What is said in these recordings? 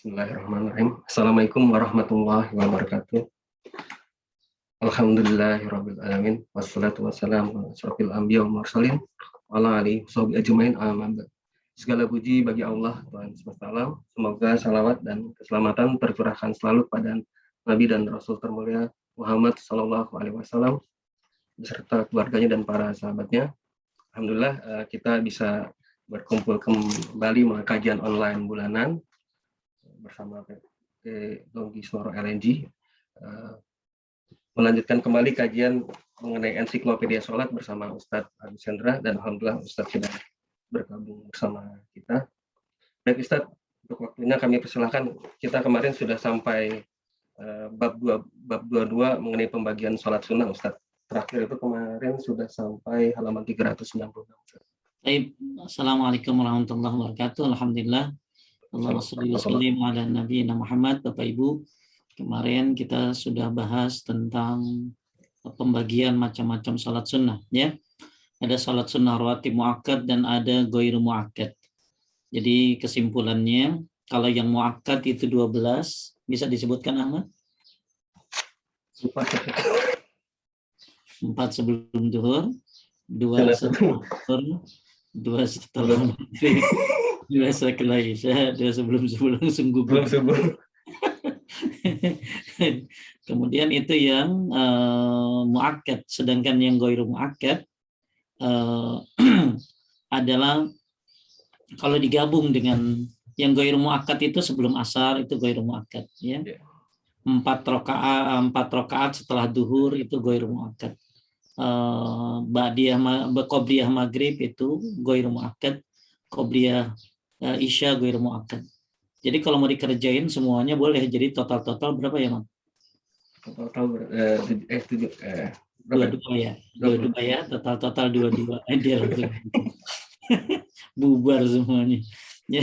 Bismillahirrahmanirrahim. Assalamualaikum warahmatullahi wabarakatuh. Alhamdulillahirabbil alamin wassalatu wassalamu ala asyrofil anbiya wal mursalin wa ala alihi washabihi ajmain amma ba'd. Segala puji bagi Allah Tuhan semesta alam. Semoga salawat dan keselamatan tercurahkan selalu pada Nabi dan Rasul termulia Muhammad sallallahu alaihi wasallam beserta keluarganya dan para sahabatnya. Alhamdulillah kita bisa berkumpul kembali melalui kajian online bulanan bersama PT Dongki Suara LNG, melanjutkan kembali kajian mengenai ensiklopedia sholat bersama Ustadz Agus Hendra, dan alhamdulillah Ustadz sudah bergabung bersama kita. Baik Ustadz, untuk waktunya kami persilahkan. Kita kemarin sudah sampai bab 22 mengenai pembagian sholat sunnah Ustadz. Terakhir itu kemarin sudah sampai halaman 396. Baik, Assalamualaikum warahmatullahi wabarakatuh. Alhamdulillah. Allahumma sholli wa sallim ala nabiyina Muhammad. Bapak Ibu, kemarin kita sudah bahas tentang pembagian macam-macam salat sunnah, ya. Ada salat sunnah rawatib muakkad dan ada ghairu muakkad. Jadi kesimpulannya, kalau yang muakkad itu 12, bisa disebutkan Ahmad? 4 sebelum zuhur, 2 setelah zuhur, 2 setelah maghrib, 2 setelah isya, 2 sebelum sungguh. Kemudian itu yang muakkad, sedangkan yang ghairu muakkad adalah kalau digabung dengan yang ghairu muakkad itu sebelum asar itu ghairu muakkad, ya. 4 rakaat setelah duhur itu ghairu muakkad. Qobliyah maghrib itu ghairu muakkad, qobliyah isya ghairu muakkad. Jadi kalau mau dikerjain semuanya boleh. Jadi total berapa ya, Mas? Total 22 ya. 22 ya, total 22. Dia langsung bubar semuanya. Ya,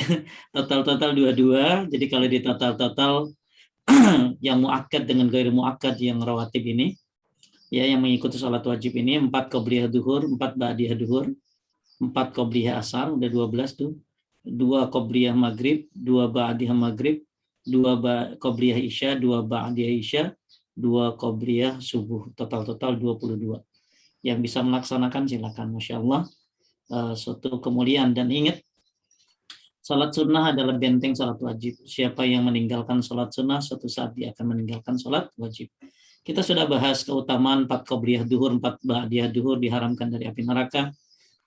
total 22. Jadi kalau di total yang muakkad dengan ghairu muakkad yang rawatib ini, ya, yang mengikuti sholat wajib ini 4 qobliyah duhur, 4 ba'diyah duhur, 4 qobliyah asar, udah 12 tuh. 2 qobliyah maghrib, 2 ba'diyah maghrib, 2 qobliyah isya, 2 ba'diyah isya, 2 qobliyah subuh. Total 22. Yang bisa melaksanakan silakan, Masya Allah. Suatu kemuliaan. Dan ingat, salat sunnah adalah benteng salat wajib. Siapa yang meninggalkan salat sunnah, suatu saat dia akan meninggalkan salat wajib. Kita sudah bahas keutamaan 4 qobliyah duhur, 4 ba'diyah duhur diharamkan dari api neraka.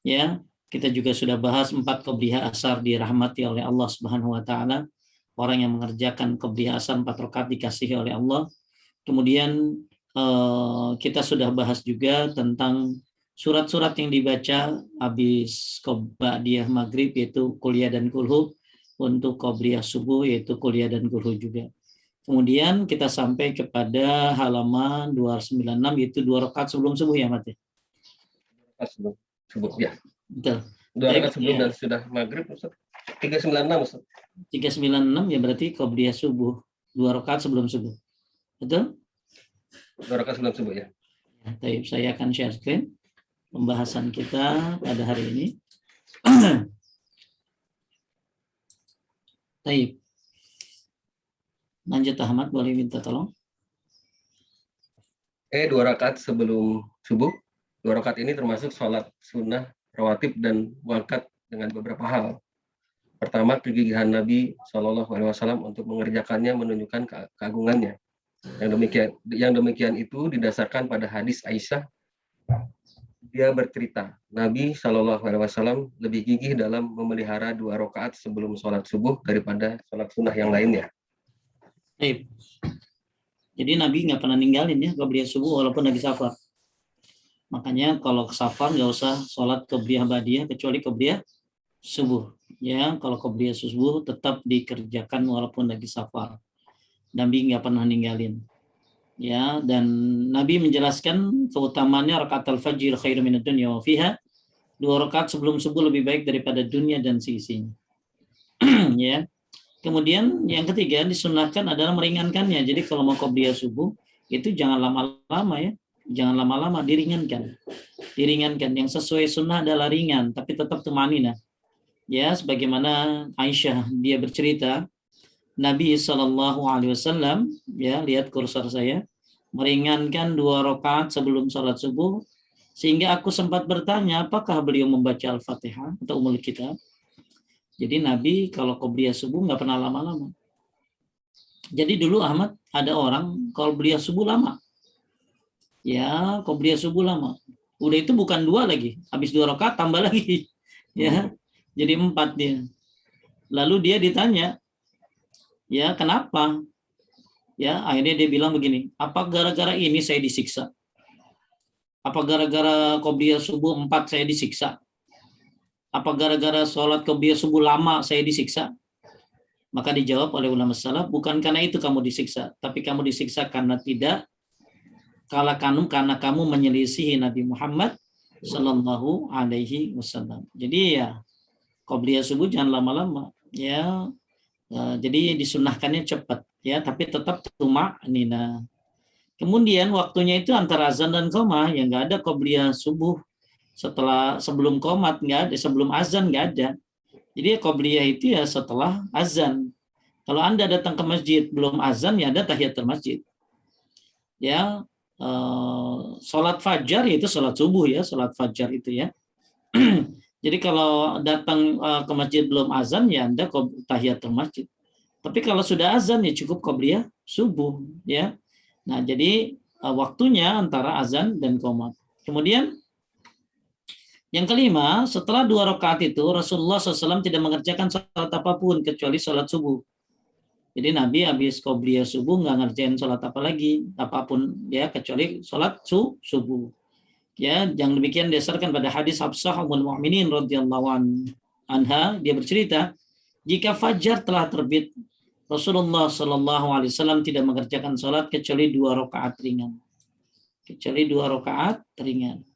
Ya, kita juga sudah bahas 4 qobliyah asar dirahmati oleh Allah Subhanahu wa taala. Orang yang mengerjakan qobliyah asar 4 rakaat dikasihi oleh Allah. Kemudian kita sudah bahas juga tentang surat-surat yang dibaca habis ba'diyah maghrib, yaitu kuliah dan kulhu. Untuk qobliyah subuh yaitu kuliah dan kulhu juga. Kemudian kita sampai kepada halaman 296, yaitu 2 rakaat sebelum subuh ya, Mati? Sebelum subuh, ya. Betul. 2 rakaat sebelum dan sudah maghrib, Ustaz. 396, Ustaz. 396 ya berarti qobliyah subuh. 2 rakaat sebelum subuh. Betul? 2 rakaat sebelum subuh, ya. Baik, saya akan share screen pembahasan kita pada hari ini. Baik. Lanjut Ahmad, boleh minta tolong? 2 rakaat sebelum subuh. 2 rakaat ini termasuk sholat sunnah rawatib dan muakkad dengan beberapa hal. Pertama, kegigihan Nabi SAW untuk mengerjakannya menunjukkan keagungannya. Yang demikian itu didasarkan pada hadis Aisyah. Dia bercerita, Nabi SAW lebih gigih dalam memelihara 2 rakaat sebelum sholat subuh daripada sholat sunnah yang lainnya. Jadi Nabi nggak pernah ninggalin ya qobliyah subuh walaupun lagi safar. Makanya kalau ke safar nggak usah sholat qobliyah ba'diyah kecuali qobliyah subuh. Ya, kalau qobliyah subuh tetap dikerjakan walaupun lagi safar. Nabi nggak pernah ninggalin. Ya, dan Nabi menjelaskan keutamaannya rakaat al-fajr khairu minad dunya wa fiha. 2 rakaat sebelum subuh lebih baik daripada dunia dan seisinya. Ya. Kemudian yang ketiga disunahkan adalah meringankannya. Jadi kalau mau qobliyah subuh itu jangan lama-lama ya. Jangan lama-lama, diringankan. Diringankan. Yang sesuai sunnah adalah ringan, tapi tetap tumaninah. Ya, sebagaimana Aisyah dia bercerita, Nabi Shallallahu Alaihi Wasallam, ya lihat kursor saya, meringankan 2 rakaat sebelum sholat subuh, sehingga aku sempat bertanya apakah beliau membaca Al-Fatihah atau Ummul Kitab. Jadi Nabi kalau qobliyah subuh nggak pernah lama-lama. Jadi dulu Ahmad ada orang qobliyah subuh lama, ya qobliyah subuh lama. Udah itu bukan 2 lagi, habis 2 rakaat tambah lagi, ya jadi 4 dia. Lalu dia ditanya, ya kenapa? Ya akhirnya dia bilang begini, apa gara-gara ini saya disiksa? Apa gara-gara qobliyah subuh 4 saya disiksa? Apa gara-gara sholat qobliyah subuh lama saya disiksa? Maka dijawab oleh ulama salaf, bukan karena itu kamu disiksa, tapi kamu disiksa karena karena kamu menyelisihi Nabi Muhammad Sallallahu Alaihi Wasallam. Jadi ya qobliyah subuh jangan lama-lama, ya. Jadi disunahkannya cepat, ya, tapi tetap tumak-nina. Kemudian waktunya itu antara azan dan qomah, yang nggak ada qobliyah subuh sebelum qomat, nggak ada, sebelum azan nggak ada. Jadi qobliyah itu ya setelah azan. Kalau Anda datang ke masjid belum azan, ya ada tahiyatul masjid. Ya, sholat fajar itu sholat subuh, ya, sholat fajar itu, ya. Jadi kalau datang ke masjid belum azan, ya Anda tahiyatul masjid. Tapi kalau sudah azan, ya cukup qobliyah subuh, ya. Nah, jadi waktunya antara azan dan qomat. Kemudian yang kelima, setelah 2 rakaat itu Rasulullah SAW tidak mengerjakan sholat apapun kecuali sholat subuh. Jadi Nabi habis qobliyah subuh nggak ngerjain sholat apa lagi, apapun, ya, kecuali sholat subuh. Ya, yang demikian didasarkan pada hadis Hafsah Ummul Mukminin radhiyallahu anha, dia bercerita, jika fajar telah terbit, Rasulullah Shallallahu Alaihi Wasallam tidak mengerjakan sholat kecuali 2 rakaat ringan. Kecuali 2 rakaat ringan.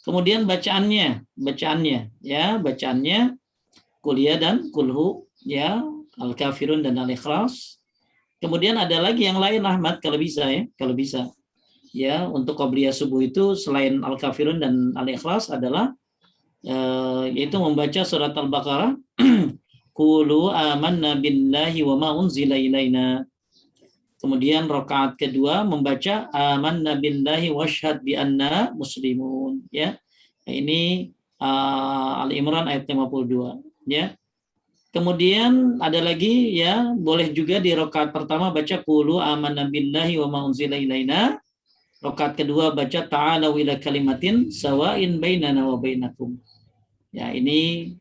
Kemudian bacaannya, kuliah dan kulhu, ya, Al-Kafirun dan Al-Ikhlas. Kemudian ada lagi yang lain Ahmad kalau bisa, ya, kalau bisa. Ya, untuk qobliyah subuh itu selain Al-Kafirun dan Al-Ikhlas adalah yaitu membaca surat Al-Baqarah, Qulu amanna billahi wa ma unzila ilaina. Kemudian rakaat kedua membaca amanna billahi washhad bi anna muslimun, ya. Ini Al-Imran ayat 52, ya. Kemudian ada lagi, ya, boleh juga di rakaat pertama baca Qulu amanna billahi wa ma unzila ilaina. Rakaat kedua baca ta'alau ila kalimatin sawa'in bainana wa bainakum. Ya, ini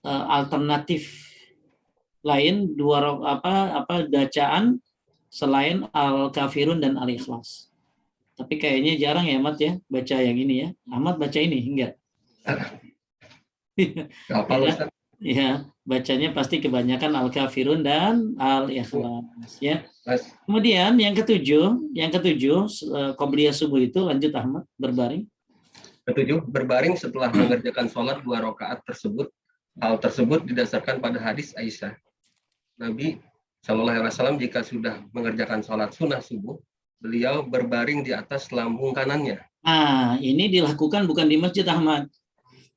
alternatif lain bacaan selain Al-Kafirun dan Al-Ikhlas. Tapi kayaknya jarang ya Ahmad, ya, baca yang ini, ya. Ahmad baca ini enggak? Ya, bacanya pasti kebanyakan Al-Kafirun dan Al-Ikhlas, ya. Kemudian yang ketujuh qobliyah subuh itu, lanjut Ahmad, berbaring. Ketujuh, berbaring setelah mengerjakan sholat 2 rakaat tersebut. Hal tersebut didasarkan pada hadis Aisyah. Nabi Shallallahu Alaihi Wasallam jika sudah mengerjakan sholat sunnah subuh, beliau berbaring di atas lambung kanannya. Nah, ini dilakukan bukan di masjid Ahmad.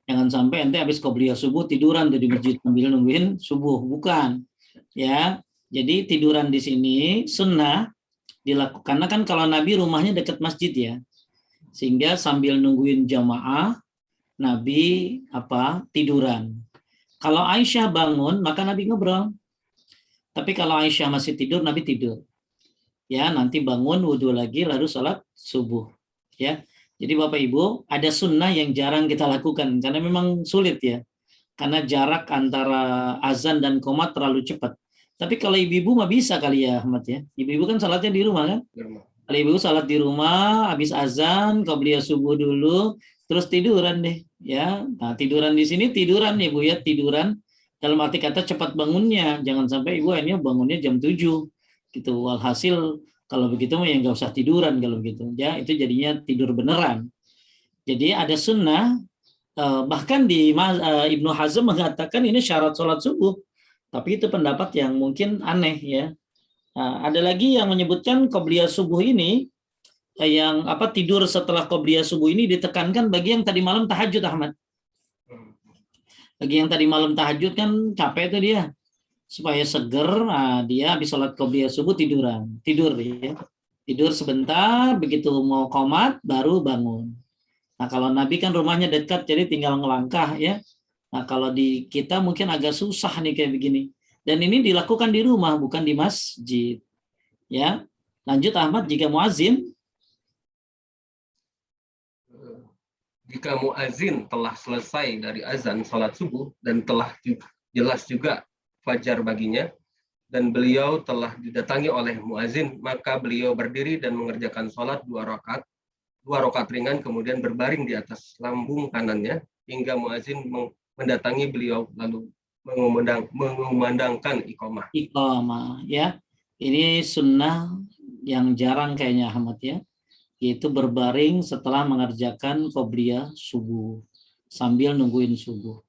Jangan sampai ente habis qobliyah subuh tiduran di masjid sambil nungguin subuh, bukan. Ya, jadi tiduran di sini sunnah dilakukan, karena kan kalau Nabi rumahnya dekat masjid, ya, sehingga sambil nungguin jamaah Nabi tiduran. Kalau Aisyah bangun maka Nabi ngobrol. Tapi kalau Aisyah masih tidur, Nabi tidur. Ya, nanti bangun wudhu lagi lalu sholat subuh. Ya, jadi Bapak Ibu, ada sunnah yang jarang kita lakukan karena memang sulit, ya. Karena jarak antara azan dan qomat terlalu cepat. Tapi kalau ibu-ibu mah bisa kali, ya Ahmad, ya. Ibu-ibu kan salatnya di rumah, kan? Kalau ibu salat di rumah, habis azan, qobliyah subuh dulu, terus tiduran deh, ya. Nah, tiduran di sini tiduran, Ibu, ya, tiduran dalam arti kata cepat bangunnya. Jangan sampai Ibu akhirnya bangunnya jam 7 gitu. Walhasil kalau begitu mah ya nggak usah tiduran kalau begitu, ya, itu jadinya tidur beneran. Jadi ada sunnah, bahkan di Ibnu Hazm mengatakan ini syarat sholat subuh, tapi itu pendapat yang mungkin aneh, ya. Ada lagi yang menyebutkan qobliyah subuh ini, yang tidur setelah qobliyah subuh ini ditekankan bagi yang tadi malam tahajud, Ahmad. Bagi yang tadi malam tahajud kan capek tuh dia, supaya seger. Nah, dia habis sholat qobliyah subuh tidur ya, tidur sebentar, begitu mau qomat baru bangun. Nah, kalau Nabi kan rumahnya dekat, jadi tinggal ngelangkah ya. Nah, kalau di kita mungkin agak susah nih kayak begini. Dan ini dilakukan di rumah, bukan di masjid. Ya, lanjut Ahmad, jika muazin. Jika muazin telah selesai dari azan salat subuh dan telah jelas juga fajar baginya, dan beliau telah didatangi oleh muazin, maka beliau berdiri dan mengerjakan salat 2 rakaat ringan, kemudian berbaring di atas lambung kanannya hingga muazin mendatangi beliau lalu mengumandangkan iqamah. Iqamah ya. Ini sunnah yang jarang kayaknya Ahmad ya, yaitu berbaring setelah mengerjakan qobliyah subuh sambil nungguin subuh.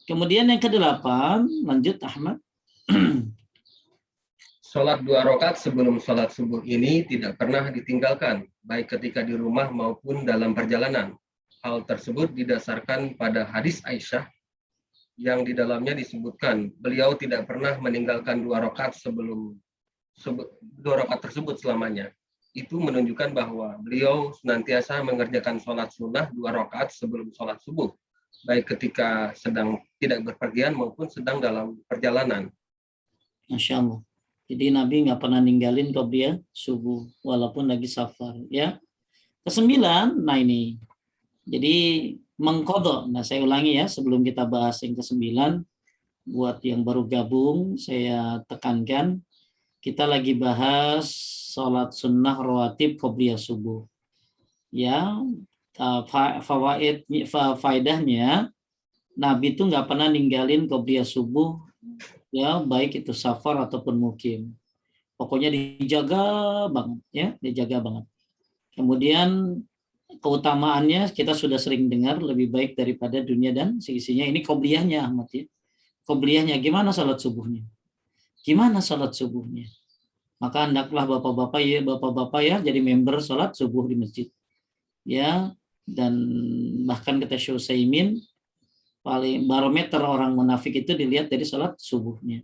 Kemudian yang kedelapan, lanjut Ahmad. Sholat 2 rakaat sebelum sholat subuh ini tidak pernah ditinggalkan, baik ketika di rumah maupun dalam perjalanan. Hal tersebut didasarkan pada hadis Aisyah yang di dalamnya disebutkan beliau tidak pernah meninggalkan 2 rakaat sebelum 2 rakaat tersebut selamanya. Itu menunjukkan bahwa beliau senantiasa mengerjakan sholat sunnah 2 rakaat sebelum sholat subuh, baik ketika sedang tidak berpergian maupun sedang dalam perjalanan. Masya Allah. Jadi Nabi nggak pernah ninggalin qobliyah subuh walaupun lagi safar ya. Kesembilan, nah ini. Jadi mengkodok. Nah saya ulangi ya sebelum kita bahas yang kesembilan. Buat yang baru gabung saya tekankan kita lagi bahas sholat sunnah rawatib qobliyah subuh. Ya, faedahnya Nabi itu nggak pernah ninggalin qobliyah subuh ya, baik itu safar ataupun mukim. Pokoknya dijaga banget ya, dijaga banget. Kemudian keutamaannya kita sudah sering dengar, lebih baik daripada dunia dan seisinya. Ini qobliyahnya Ahmad ya. Qobliyahnya gimana salat subuhnya? Gimana salat subuhnya? Maka hendaklah bapak-bapak ya jadi member salat subuh di masjid. Ya, dan bahkan kata Syekh Utsaimin paling barometer orang munafik itu dilihat dari salat subuhnya.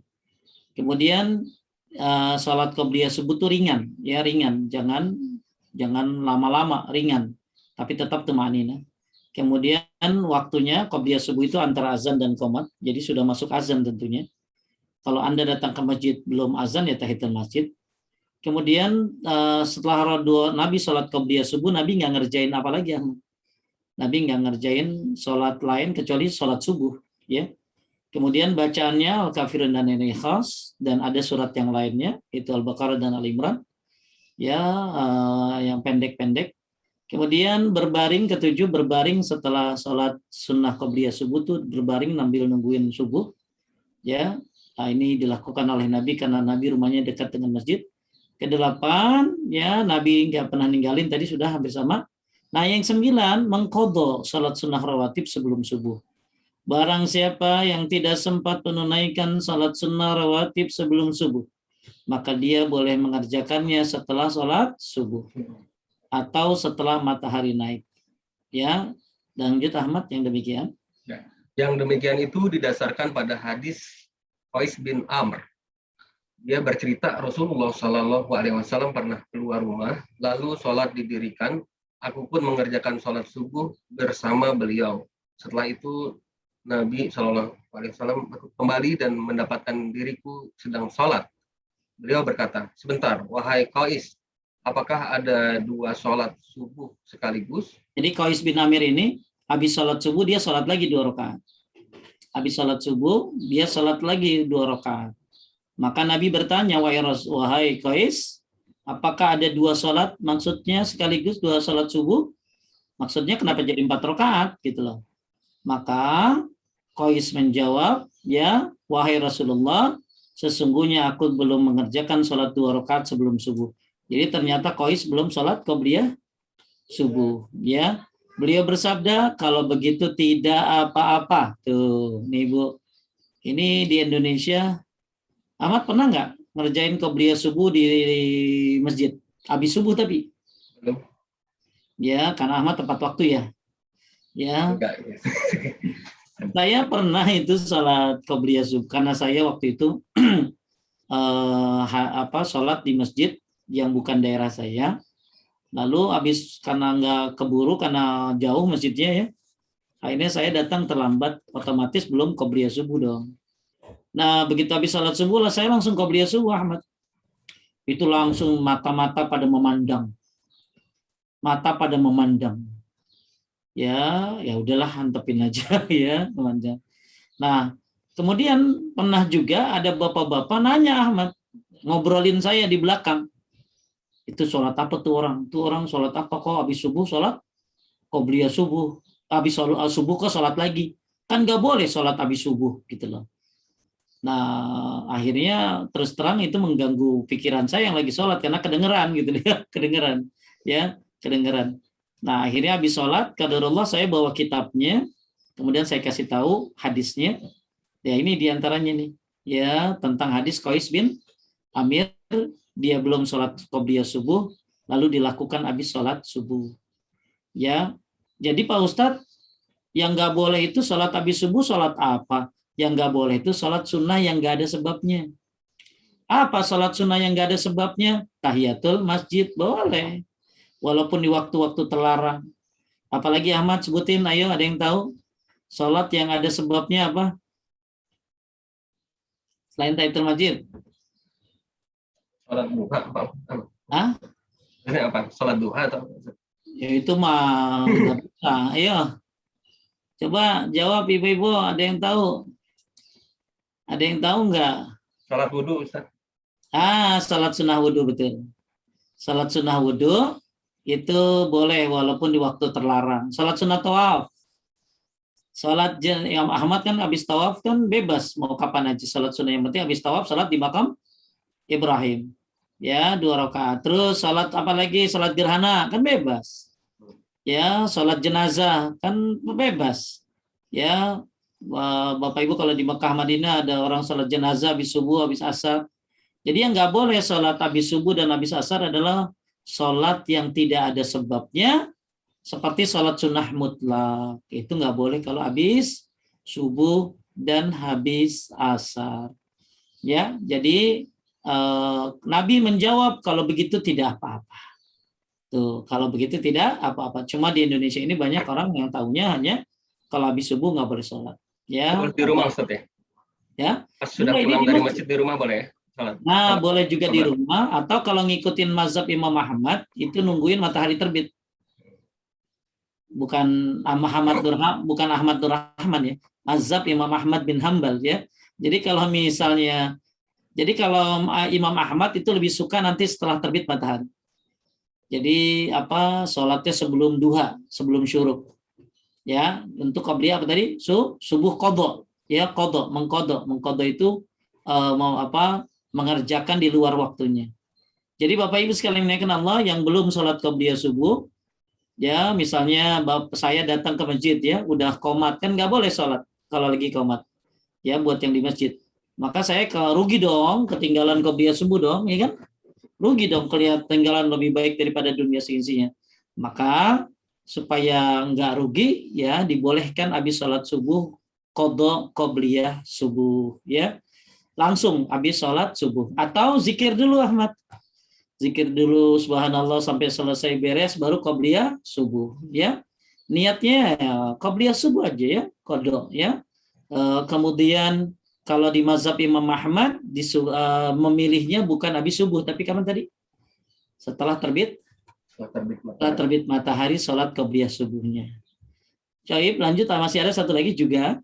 Kemudian salat qobliyah subuh itu ringan, ya ringan, jangan lama-lama, ringan, tapi tetap tumanina. Kemudian waktunya qobliyah subuh itu antara azan dan qomat, jadi sudah masuk azan tentunya. Kalau Anda datang ke masjid belum azan ya tahiyatul masjid. Kemudian setelah Nabi sholat qobliyah subuh, Nabi nggak ngerjain apa lagi ya? Nabi nggak ngerjain sholat lain kecuali sholat subuh, ya. Kemudian bacaannya Al-Kafirun dan Al-Ikhlas, dan ada surat yang lainnya itu Al-Baqarah dan Al-Imran ya, yang pendek-pendek. Kemudian berbaring ketujuh, berbaring setelah sholat sunnah qobliyah subuh tuh berbaring sambil nungguin subuh ya. Nah, ini dilakukan oleh Nabi karena Nabi rumahnya dekat dengan masjid. Kedelapan ya, Nabi nggak pernah ninggalin, tadi sudah hampir sama. Nah yang 9, mengqadha sholat sunnah rawatib sebelum subuh. Barang siapa yang tidak sempat menunaikan salat sunnah rawatib sebelum subuh, maka dia boleh mengerjakannya setelah salat subuh atau setelah matahari naik. Ya, dan lanjut Ahmad yang demikian. Ya. Yang demikian itu didasarkan pada hadis Qais bin Amr. Dia bercerita Rasulullah Shallallahu Alaihi Wasallam pernah keluar rumah, lalu sholat didirikan. Aku pun mengerjakan sholat subuh bersama beliau. Setelah itu Nabi Shallallahu Alaihi Wasallam kembali dan mendapatkan diriku sedang sholat. Beliau berkata, sebentar, wahai Qais, apakah ada 2 sholat subuh sekaligus? Jadi Qais bin Amir ini habis sholat subuh dia sholat lagi 2 rakaat. Habis sholat subuh dia sholat lagi 2 rakaat. Maka Nabi bertanya, wahai Qais, apakah ada 2 sholat? Maksudnya sekaligus 2 sholat subuh? Maksudnya kenapa jadi 4 rakaat gitu loh? Maka Qais menjawab, ya wahai Rasulullah, sesungguhnya aku belum mengerjakan sholat 2 rakaat sebelum subuh. Jadi ternyata Qais belum sholat qobliyah subuh. Ya, beliau bersabda, kalau begitu tidak apa-apa. Tuh, nih Bu, ini di Indonesia, Ahmad pernah nggak ngerjain qobliyah subuh di masjid? Habis subuh tapi? Belum. Ya, karena Ahmad tepat waktu ya. Ya. Enggak. Saya pernah itu salat qobliyah subuh karena saya waktu itu sholat di masjid yang bukan daerah saya. Lalu habis karena nggak keburu karena jauh masjidnya ya. Akhirnya saya datang terlambat, otomatis belum qobliyah subuh dong. Nah, begitu habis salat subuh lah saya langsung qobliyah subuh, Ahmad. Itu langsung mata-mata pada memandang. Mata pada memandang. Ya udahlah antepin aja ya, memandang. Nah, kemudian pernah juga ada bapak-bapak nanya Ahmad, ngobrolin saya di belakang. Itu sholat apa tuh orang? Tuh orang sholat apa kok habis subuh sholat qobliyah subuh. Habis sholat subuh kok sholat lagi. Kan nggak boleh sholat habis subuh gitu loh. Nah, akhirnya terus terang itu mengganggu pikiran saya yang lagi sholat karena kedengeran gitu ya, kedengeran. Nah, akhirnya habis sholat, qadarullah saya bawa kitabnya, kemudian saya kasih tahu hadisnya. Ya ini diantaranya nih, ya tentang hadis Qais bin Amir, dia belum sholat qobliyah subuh, lalu dilakukan habis sholat subuh. Ya, jadi Pak Ustadz, yang nggak boleh itu sholat habis subuh, sholat apa? Yang nggak boleh itu sholat sunnah yang nggak ada sebabnya. Apa sholat sunnah yang nggak ada sebabnya? Tahiyatul masjid boleh, walaupun di waktu-waktu terlarang. Apalagi Ahmad sebutin, ayo ada yang tahu? Sholat yang ada sebabnya apa? Selain tahiyatul masjid. Sholat duha apa? Hah? Ini apa? Sholat duha atau? Ya itu mah nggak bisa. Ayo, coba jawab ibu-ibu. Ada yang tahu? Ada yang tahu nggak? Sholat wudhu, Ustaz. Salat sunnah wudhu betul. Salat sunnah wudhu itu boleh walaupun di waktu terlarang. Salat sunnah tawaf. Salat Imam Ahmad kan habis tawaf kan bebas mau kapan aja salat sunnah, yang penting habis tawaf salat di makam Ibrahim. Ya, 2 rakaat. Terus salat apa lagi? Salat gerhana kan bebas. Ya, salat jenazah kan bebas. Ya, Bapak Ibu kalau di Mekah Madinah ada orang salat jenazah habis subuh, habis asar. Jadi yang nggak boleh sholat habis subuh dan habis asar adalah sholat yang tidak ada sebabnya, seperti sholat sunnah mutlak. Itu nggak boleh kalau habis subuh dan habis asar. Ya, jadi Nabi menjawab kalau begitu tidak apa-apa. Tuh, kalau begitu tidak apa-apa. Cuma di Indonesia ini banyak orang yang tahunya hanya kalau habis subuh nggak boleh sholat. Ya, di rumah Ustaz ya? Ya. Pas sudah pulang dari masjid di rumah boleh ya? Nah, boleh juga di rumah, atau kalau ngikutin mazhab Imam Ahmad itu nungguin matahari terbit. Bukan Ahmad Nur Rahman ya. Mazhab Imam Ahmad bin Hambal ya. Jadi kalau misalnya Imam Ahmad itu lebih suka nanti setelah terbit matahari. Jadi sholatnya sebelum duha, sebelum syuruk. Ya, untuk qabliyah apa tadi? Subuh qadha. Ya, qadha, mengqadha itu mengerjakan di luar waktunya. Jadi Bapak Ibu sekalian menaikkan Allah yang belum sholat qabliyah subuh, ya misalnya saya datang ke masjid ya, udah qomat kan nggak boleh sholat kalau lagi qomat, ya buat yang di masjid. Maka saya rugi dong, ketinggalan qabliyah subuh dong, ya kan? Rugi dong, ketinggalan lebih baik daripada dunia seisinya. Maka supaya nggak rugi, ya dibolehkan habis sholat subuh qadha qabliyah subuh, ya. Langsung habis sholat subuh. Atau zikir dulu Ahmad. Zikir dulu subhanallah sampai selesai beres baru qabliyah subuh. Ya, niatnya ya, qabliyah subuh aja ya, qadha ya. Kemudian kalau di mazhab Imam Ahmad memilihnya bukan habis subuh tapi kapan tadi? Setelah terbit matahari sholat qabliyah subuhnya. Coib lanjut, masih ada satu lagi juga.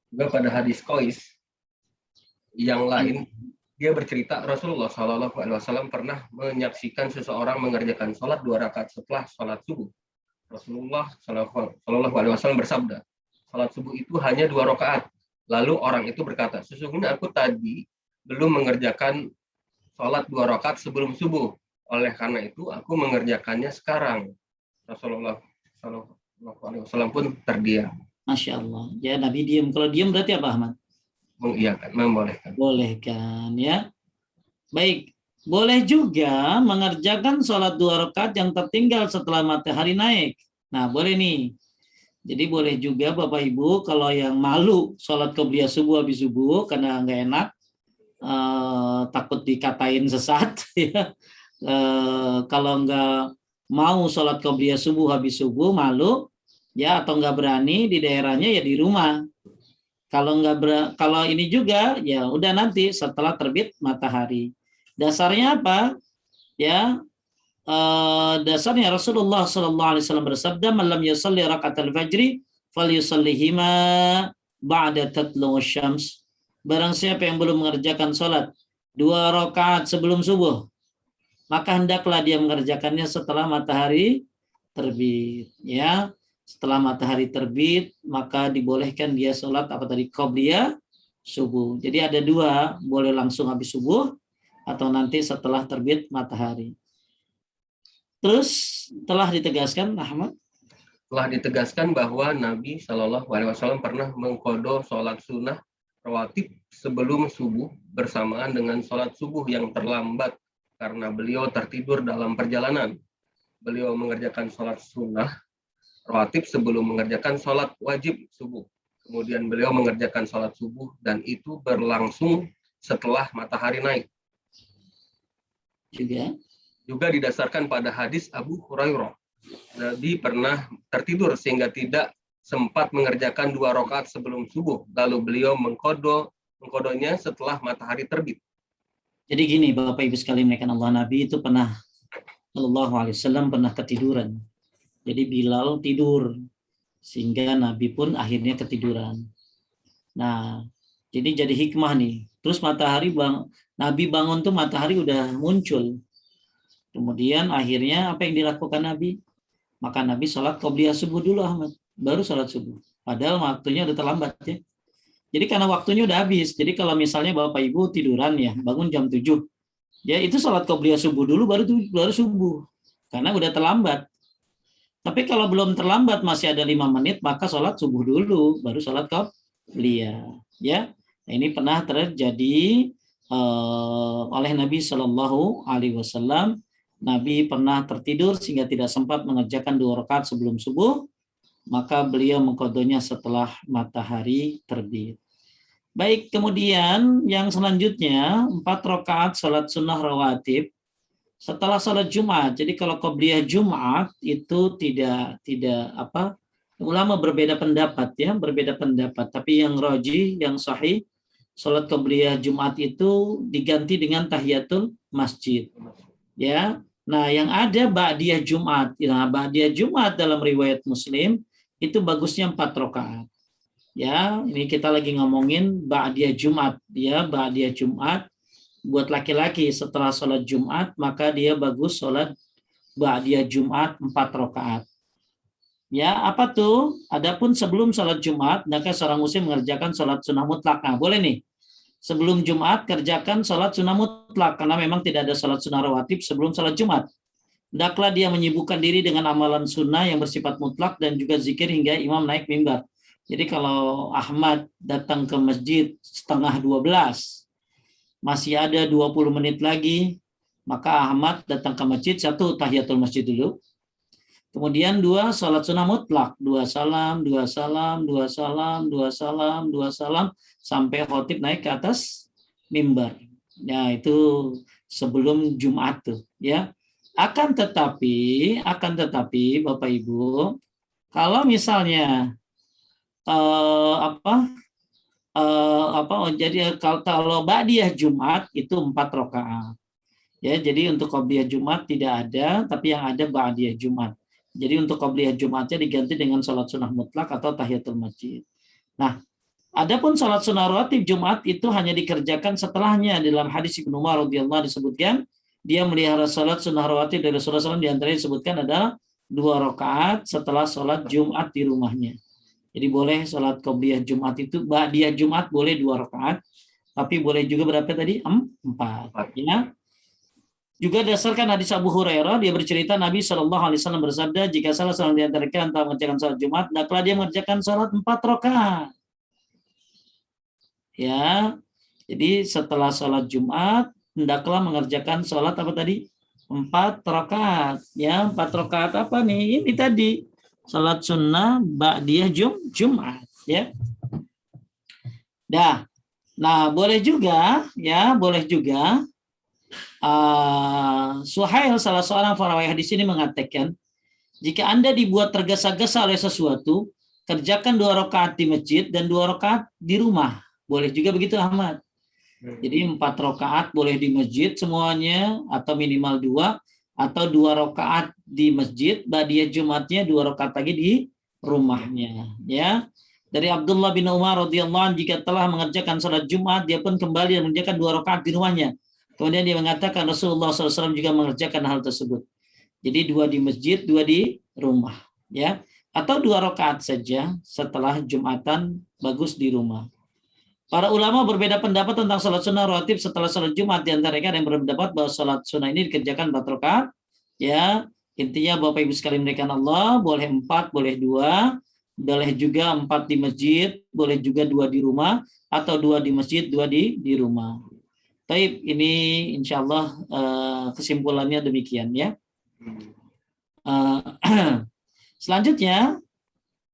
Pada hadis Qais yang lain, dia bercerita Rasulullah SAW pernah menyaksikan seseorang mengerjakan sholat 2 rakaat setelah sholat subuh. Rasulullah SAW bersabda, sholat subuh itu hanya 2 rakaat. Lalu orang itu berkata, sesungguhnya aku tadi belum mengerjakan sholat 2 rakaat sebelum subuh. Oleh karena itu aku mengerjakannya sekarang. Rasulullah SAW pun terdiam. Masya Allah. Ya Nabi diam. Kalau diam berarti apa Ahmad? Mengiyakan, membolehkan. Bolehkan ya. Baik, boleh juga mengerjakan sholat 2 rakaat yang tertinggal setelah matahari naik. Nah, boleh nih. Jadi boleh juga Bapak Ibu kalau yang malu sholat qobliyah subuh habis subuh karena nggak enak, takut dikatain sesat, ya. Kalau nggak mau sholat qobliyah subuh habis subuh malu, ya, atau nggak berani di daerahnya ya di rumah. Kalau ini juga ya udah nanti setelah terbit matahari. Dasarnya apa? Ya, dasarnya Rasulullah Sallallahu Alaihi Wasallam bersabda, "Malam yusalli rakaatal fajri, falyusallihima ba'da tatlu syams." Barang siapa yang belum mengerjakan sholat 2 rakaat sebelum subuh, maka hendaklah dia mengerjakannya setelah matahari terbit. Ya, setelah matahari terbit, maka dibolehkan dia sholat apa tadi, qobliyah subuh. Jadi ada 2, boleh langsung habis subuh atau nanti setelah terbit matahari. Terus telah ditegaskan, Ahmad, Telah ditegaskan bahwa Nabi Shallallahu Alaihi Wasallam pernah mengqadha sholat sunnah rawatib sebelum subuh bersamaan dengan sholat subuh yang terlambat karena beliau tertidur dalam perjalanan. Beliau mengerjakan sholat sunnah rawatib sebelum mengerjakan sholat wajib subuh. Kemudian beliau mengerjakan sholat subuh dan itu berlangsung setelah matahari naik. Juga didasarkan pada hadis Abu Hurairah. Nabi pernah tertidur sehingga tidak sempat mengerjakan 2 rakaat sebelum subuh. Lalu beliau mengqadhanya setelah matahari terbit. Jadi gini Bapak Ibu sekalian, Allah, Nabi itu pernah Sallallahu Alaihi Wasallam pernah ketiduran. Jadi Bilal tidur sehingga Nabi pun akhirnya ketiduran. Nah, jadi hikmah nih. Terus Nabi bangun tuh matahari udah muncul. Kemudian akhirnya apa yang dilakukan Nabi? Maka Nabi sholat qobliyah subuh dulu, Ahmad, baru sholat subuh. Padahal waktunya udah terlambat, ya. Jadi karena waktunya udah habis. Jadi kalau misalnya Bapak Ibu tiduran ya, bangun jam 7, ya itu sholat qobliyah subuh dulu baru subuh. Karena udah terlambat. Tapi kalau belum terlambat masih ada 5 menit, maka sholat subuh dulu baru sholat qobliyah, ya. Nah, ini pernah terjadi oleh Nabi Shallallahu Alaihi Wasallam. Nabi pernah tertidur sehingga tidak sempat mengerjakan 2 rakaat sebelum subuh, maka beliau mengqadhanya setelah matahari terbit. Baik, kemudian yang selanjutnya 4 rakaat salat sunnah rawatib setelah salat Jumat. Jadi kalau qobliyah Jumat itu tidak ulama berbeda pendapat, ya, berbeda pendapat. Tapi yang rajih, yang sahih, salat qobliyah Jumat itu diganti dengan tahiyatul masjid. Ya. Nah, yang ada ba'diyah Jumat. Nah, ba'diyah Jumat dalam riwayat Muslim itu bagusnya 4 rakaat. Ya, ini kita lagi ngomongin ba'diyah Jumat, ya, ba'diyah Jumat buat laki-laki setelah sholat Jumat, maka dia bagus sholat ba'diyah Jumat 4 rakaat. Ya, apa tuh? Adapun sebelum sholat Jumat, maka seorang muslim mengerjakan sholat sunnah mutlak. Nah, boleh nih. Sebelum Jumat kerjakan sholat sunnah mutlak karena memang tidak ada sholat sunnah rawatib sebelum sholat Jumat. Hendaklah dia menyibukkan diri dengan amalan sunnah yang bersifat mutlak dan juga zikir hingga imam naik mimbar. Jadi kalau Ahmad datang ke masjid setengah 12, masih ada 20 menit lagi, maka Ahmad datang ke masjid, 1 tahiyatul masjid dulu. Kemudian 2 sholat sunnah mutlak, 2 salam, 2 salam, 2 salam, 2 salam, 2 salam sampai khotib naik ke atas mimbar. Ya, itu sebelum Jumat tuh, ya. Akan tetapi Bapak Ibu, kalau misalnya jadi kalau ba'diyah Jumat itu 4 rakaat. Ya, jadi untuk qobliyah Jumat tidak ada, tapi yang ada ba'diyah Jumat. Jadi untuk qobliyah Jumatnya diganti dengan sholat sunnah mutlak atau tahiyatul masjid. Nah, adapun sholat sunnah rawatib Jumat itu hanya dikerjakan setelahnya. Dalam hadis Ibnu Umar radhiyallahu disebutkan dia melihara sholat sunnah rawatib dari Rasulullah SAW, di antaranya disebutkan adalah 2 rakaat setelah sholat Jumat di rumahnya. Jadi boleh sholat qobliyah Jumat itu ba'diyah Jumat boleh 2 rakaat, tapi boleh juga berapa tadi? 4. Ya. Juga dasarkan hadis Abu Hurairah, dia bercerita Nabi Shallallahu Alaihi Wasallam bersabda, jika salah seorang di antara kalian tak mengerjakan sholat Jumat, hendaklah dia mengerjakan sholat 4 rakaat. Ya, jadi setelah sholat Jumat, hendaklah mengerjakan sholat apa tadi? 4 rakaat. Ya, 4 rakaat apa nih? Ini tadi salat sunnah ba'diyah Jumat ya. Nah, boleh juga ya, boleh juga Suhail salah seorang perawi hadis ini mengatakan, jika Anda dibuat tergesa-gesa oleh sesuatu, kerjakan 2 rakaat di masjid dan 2 rakaat di rumah. Boleh juga begitu Ahmad. Jadi 4 rakaat boleh di masjid semuanya atau minimal 2, atau 2 rakaat di masjid, ba'diyah Jumatnya 2 rakaat lagi di rumahnya ya. Dari Abdullah bin Umar radhiyallahu anhu, jika telah mengerjakan salat Jumat, dia pun kembali dan mengerjakan 2 rakaat di rumahnya. Kemudian dia mengatakan Rasulullah SAW juga mengerjakan hal tersebut. Jadi 2 di masjid, 2 di rumah, ya. Atau 2 rakaat saja setelah Jumatan, bagus di rumah. Para ulama berbeda pendapat tentang salat sunnah rawatib setelah salat Jumat. Di antara mereka yang berpendapat bahwa salat sunnah ini dikerjakan 4 rakaat, ya. Intinya Bapak Ibu sekalian dimuliakan Allah, boleh 4, boleh 2, boleh juga 4 di masjid, boleh juga 2 di rumah, atau 2 di masjid, 2 di rumah. Baik, ini insya Allah kesimpulannya demikian ya. Selanjutnya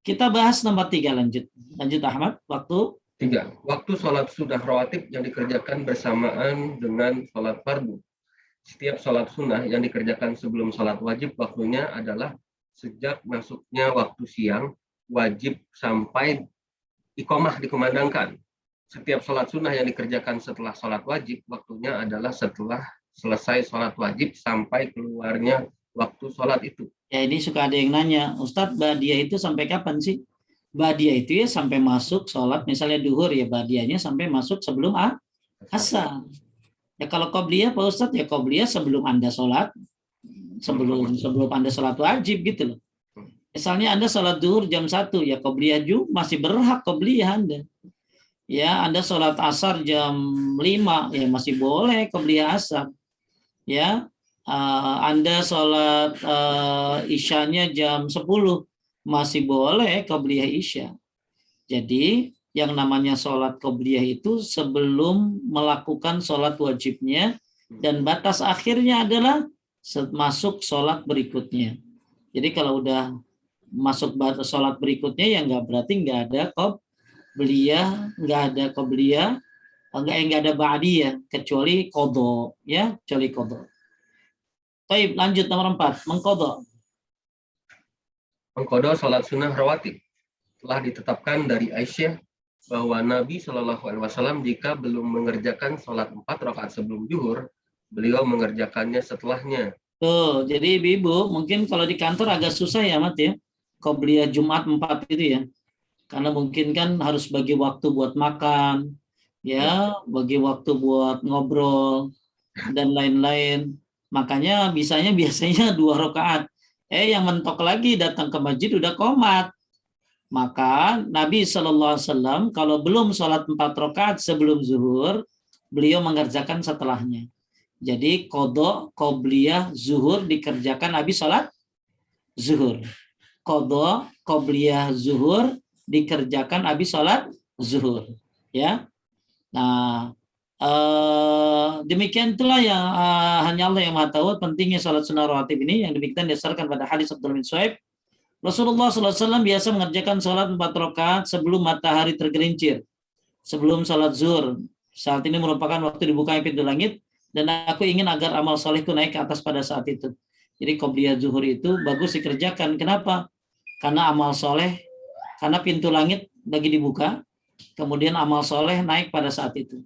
kita bahas nomor 3, lanjut Ahmad. Waktu 3. Waktu sholat sunnah rawatib yang dikerjakan bersamaan dengan sholat fardu. Setiap sholat sunnah yang dikerjakan sebelum sholat wajib waktunya adalah sejak masuknya waktu siang wajib sampai iqamah dikumandangkan. Setiap sholat sunnah yang dikerjakan setelah sholat wajib waktunya adalah setelah selesai sholat wajib sampai keluarnya waktu sholat itu. Ya, ini suka ada yang nanya, Ustadz, ba'diyah itu sampai kapan sih? Ba'diyah itu ya sampai masuk sholat, misalnya duhur ya ba'diyahnya sampai masuk sebelum asar. Ya kalau qobliyah Pak Ustadz, ya qobliyah sebelum Anda sholat, sebelum Anda sholat wajib gitu loh. Misalnya Anda sholat duhur jam 1, ya qobliyah juga masih berhak qobliyah Anda. Ya, Anda sholat asar jam 5, ya masih boleh qobliyah asar. Ya, Anda sholat isyanya jam 10, masih boleh qobliyah isya. Jadi, yang namanya sholat qobliyah itu sebelum melakukan sholat wajibnya, dan batas akhirnya adalah masuk sholat berikutnya. Jadi kalau udah masuk batas sholat berikutnya, ya berarti nggak ada qobliyah, nggak ada ba'diyah, kecuali qadha, ya, kecuali qadha. Baik, lanjut nomor 4, mengqadha. Mengqadha sholat sunnah rawatib. Telah ditetapkan dari Aisyah bahwa Nabi Shallallahu Alaihi Wasallam jika belum mengerjakan sholat 4 rakaat sebelum zuhur, beliau mengerjakannya setelahnya. Tuh, jadi ibu mungkin kalau di kantor agak susah ya Mat ya, qobliyah Jumat 4 itu ya. Karena mungkin kan harus bagi waktu buat makan, ya, bagi waktu buat ngobrol dan lain-lain. Makanya biasanya 2 rakaat. Yang mentok lagi datang ke masjid udah qomat. Maka Nabi SAW kalau belum sholat 4 rakaat sebelum zuhur, beliau mengerjakan setelahnya. Jadi qadha, qobliyah, zuhur dikerjakan habis sholat zuhur. Qadha, qobliyah, zuhur dikerjakan habis sholat zuhur, ya. Nah, demikian itulah yang hanya Allah yang Maha tahu pentingnya sholat sunnah rawatib ini, yang demikian dasarkan pada hadis Abdullah bin Shu'aib. Rasulullah SAW biasa mengerjakan sholat 4 rakaat sebelum matahari tergelincir, sebelum sholat zuhur. Saat ini merupakan waktu dibukanya pintu langit, dan aku ingin agar amal solehku naik ke atas pada saat itu. Jadi qobliyah zuhur itu bagus dikerjakan. Kenapa? Karena amal soleh, karena pintu langit lagi dibuka, kemudian amal soleh naik pada saat itu.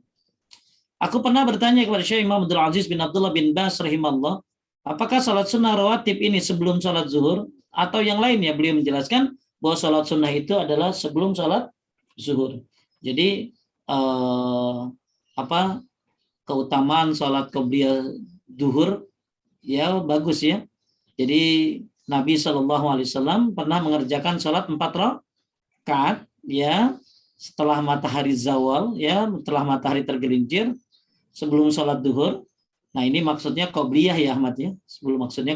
Aku pernah bertanya kepada Syekh Imam Abdul Aziz bin Abdullah bin Bas rahimahullah, apakah salat sunnah rawatib ini sebelum salat zuhur atau yang lainnya? Beliau menjelaskan bahwa salat sunnah itu adalah sebelum salat zuhur. Jadi keutamaan salat qobliyah zuhur ya bagus ya. Jadi Nabi SAW pernah mengerjakan salat 4 rakaat ya setelah matahari zawal, ya, setelah matahari tergelincir sebelum sholat duhur. Nah ini maksudnya qobliyah ya Ahmad ya. Sebelum maksudnya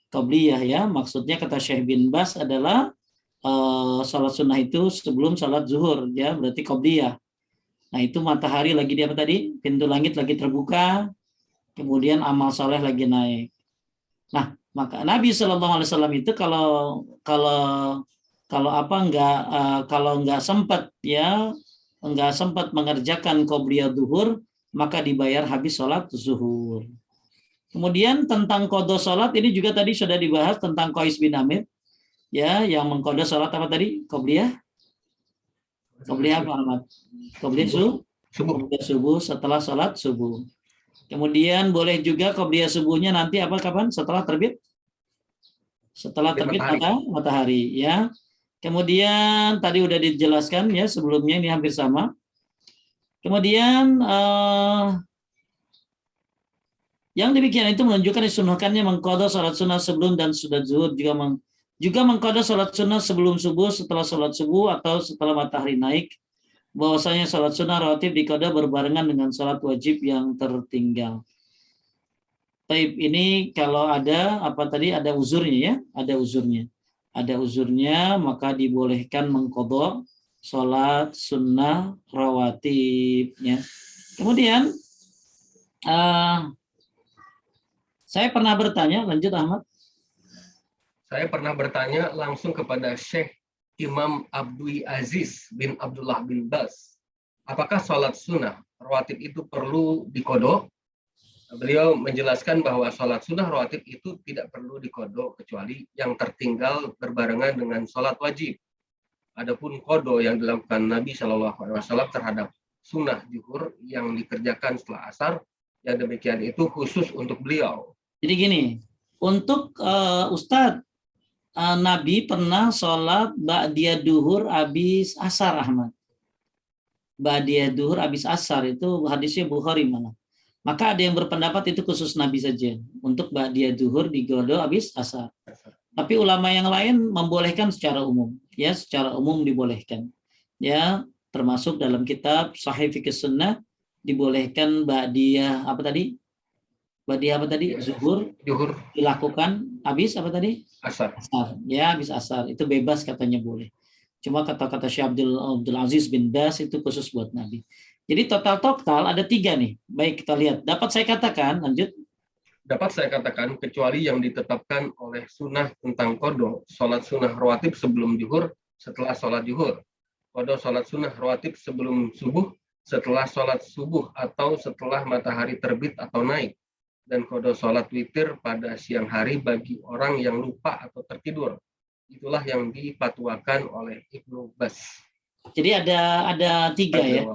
qobliyah ya. Maksudnya kata Syekh bin Bas adalah sholat sunnah itu sebelum sholat zuhur ya, berarti qobliyah. Nah itu matahari lagi di apa tadi? Pintu langit lagi terbuka, kemudian amal soleh lagi naik. Nah Maka Nabi SAW itu kalau nggak sempat ya nggak sempat mengerjakan qobliyah duhur, maka dibayar habis sholat zuhur. Kemudian tentang qadha sholat ini juga tadi sudah dibahas tentang Qais bin Amir ya, yang mengqadha sholat apa tadi? Qobliyah apa Ahmad? Qobliyah subuh setelah sholat subuh. Kemudian boleh juga qobliyah subuhnya nanti apa kapan? Setelah terbit matahari ya. Kemudian tadi udah dijelaskan ya sebelumnya, ini hampir sama. Kemudian yang demikian itu menunjukkan disunahkannya mengqadha salat sunnah sebelum dan sudah zuhur, juga mengqadha salat sunnah sebelum subuh, setelah salat subuh atau setelah matahari naik. Bahwasanya salat sunnah rawatib diqadha berbarengan dengan salat wajib yang tertinggal. Taib ini kalau ada apa tadi, ada uzurnya ya, ada uzurnya maka dibolehkan mengqadha salat sunnah rawatib ya. Kemudian saya pernah bertanya, lanjut Ahmad. Saya pernah bertanya langsung kepada Syekh Imam Abdul Aziz bin Abdullah bin Bas, apakah sholat sunnah rawatib itu perlu diqadha? Beliau menjelaskan bahwa sholat sunnah rawatib itu tidak perlu diqadha kecuali yang tertinggal berbarengan dengan sholat wajib. Adapun qadha yang dilakukan Nabi SAW terhadap sunnah zuhur yang dikerjakan setelah asar, yang demikian itu khusus untuk beliau. Jadi gini, untuk Ustadz, Nabi pernah sholat ba'diyah duhur habis asar Ahmad. Ba'diyah duhur habis asar itu hadisnya Bukhari malah. Maka ada yang berpendapat itu khusus Nabi saja. Untuk ba'diyah duhur diqadha habis asar. Tapi ulama yang lain membolehkan secara umum. Ya, secara umum dibolehkan. Ya, termasuk dalam kitab Sahih Fiqh Sunnah dibolehkan ba'diyah apa tadi? Ba'diyah apa tadi? Zuhur dilakukan habis apa tadi? Asar. Ya, habis asar. Itu bebas katanya boleh. Cuma kata-kata Syekh Abdul Aziz bin Bas itu khusus buat Nabi. Jadi total ada 3 nih. Baik, kita lihat. Dapat saya katakan, lanjut. Dapat saya katakan kecuali yang ditetapkan oleh sunnah tentang qadha sholat sunnah rawatib sebelum zuhur, setelah sholat zuhur. Qadha sholat sunnah rawatib sebelum subuh, setelah sholat subuh atau setelah matahari terbit atau naik. Dan qadha sholat witir pada siang hari bagi orang yang lupa atau tertidur. Itulah yang dipatwakan oleh Ibnu Bas. Jadi ada 3 ya.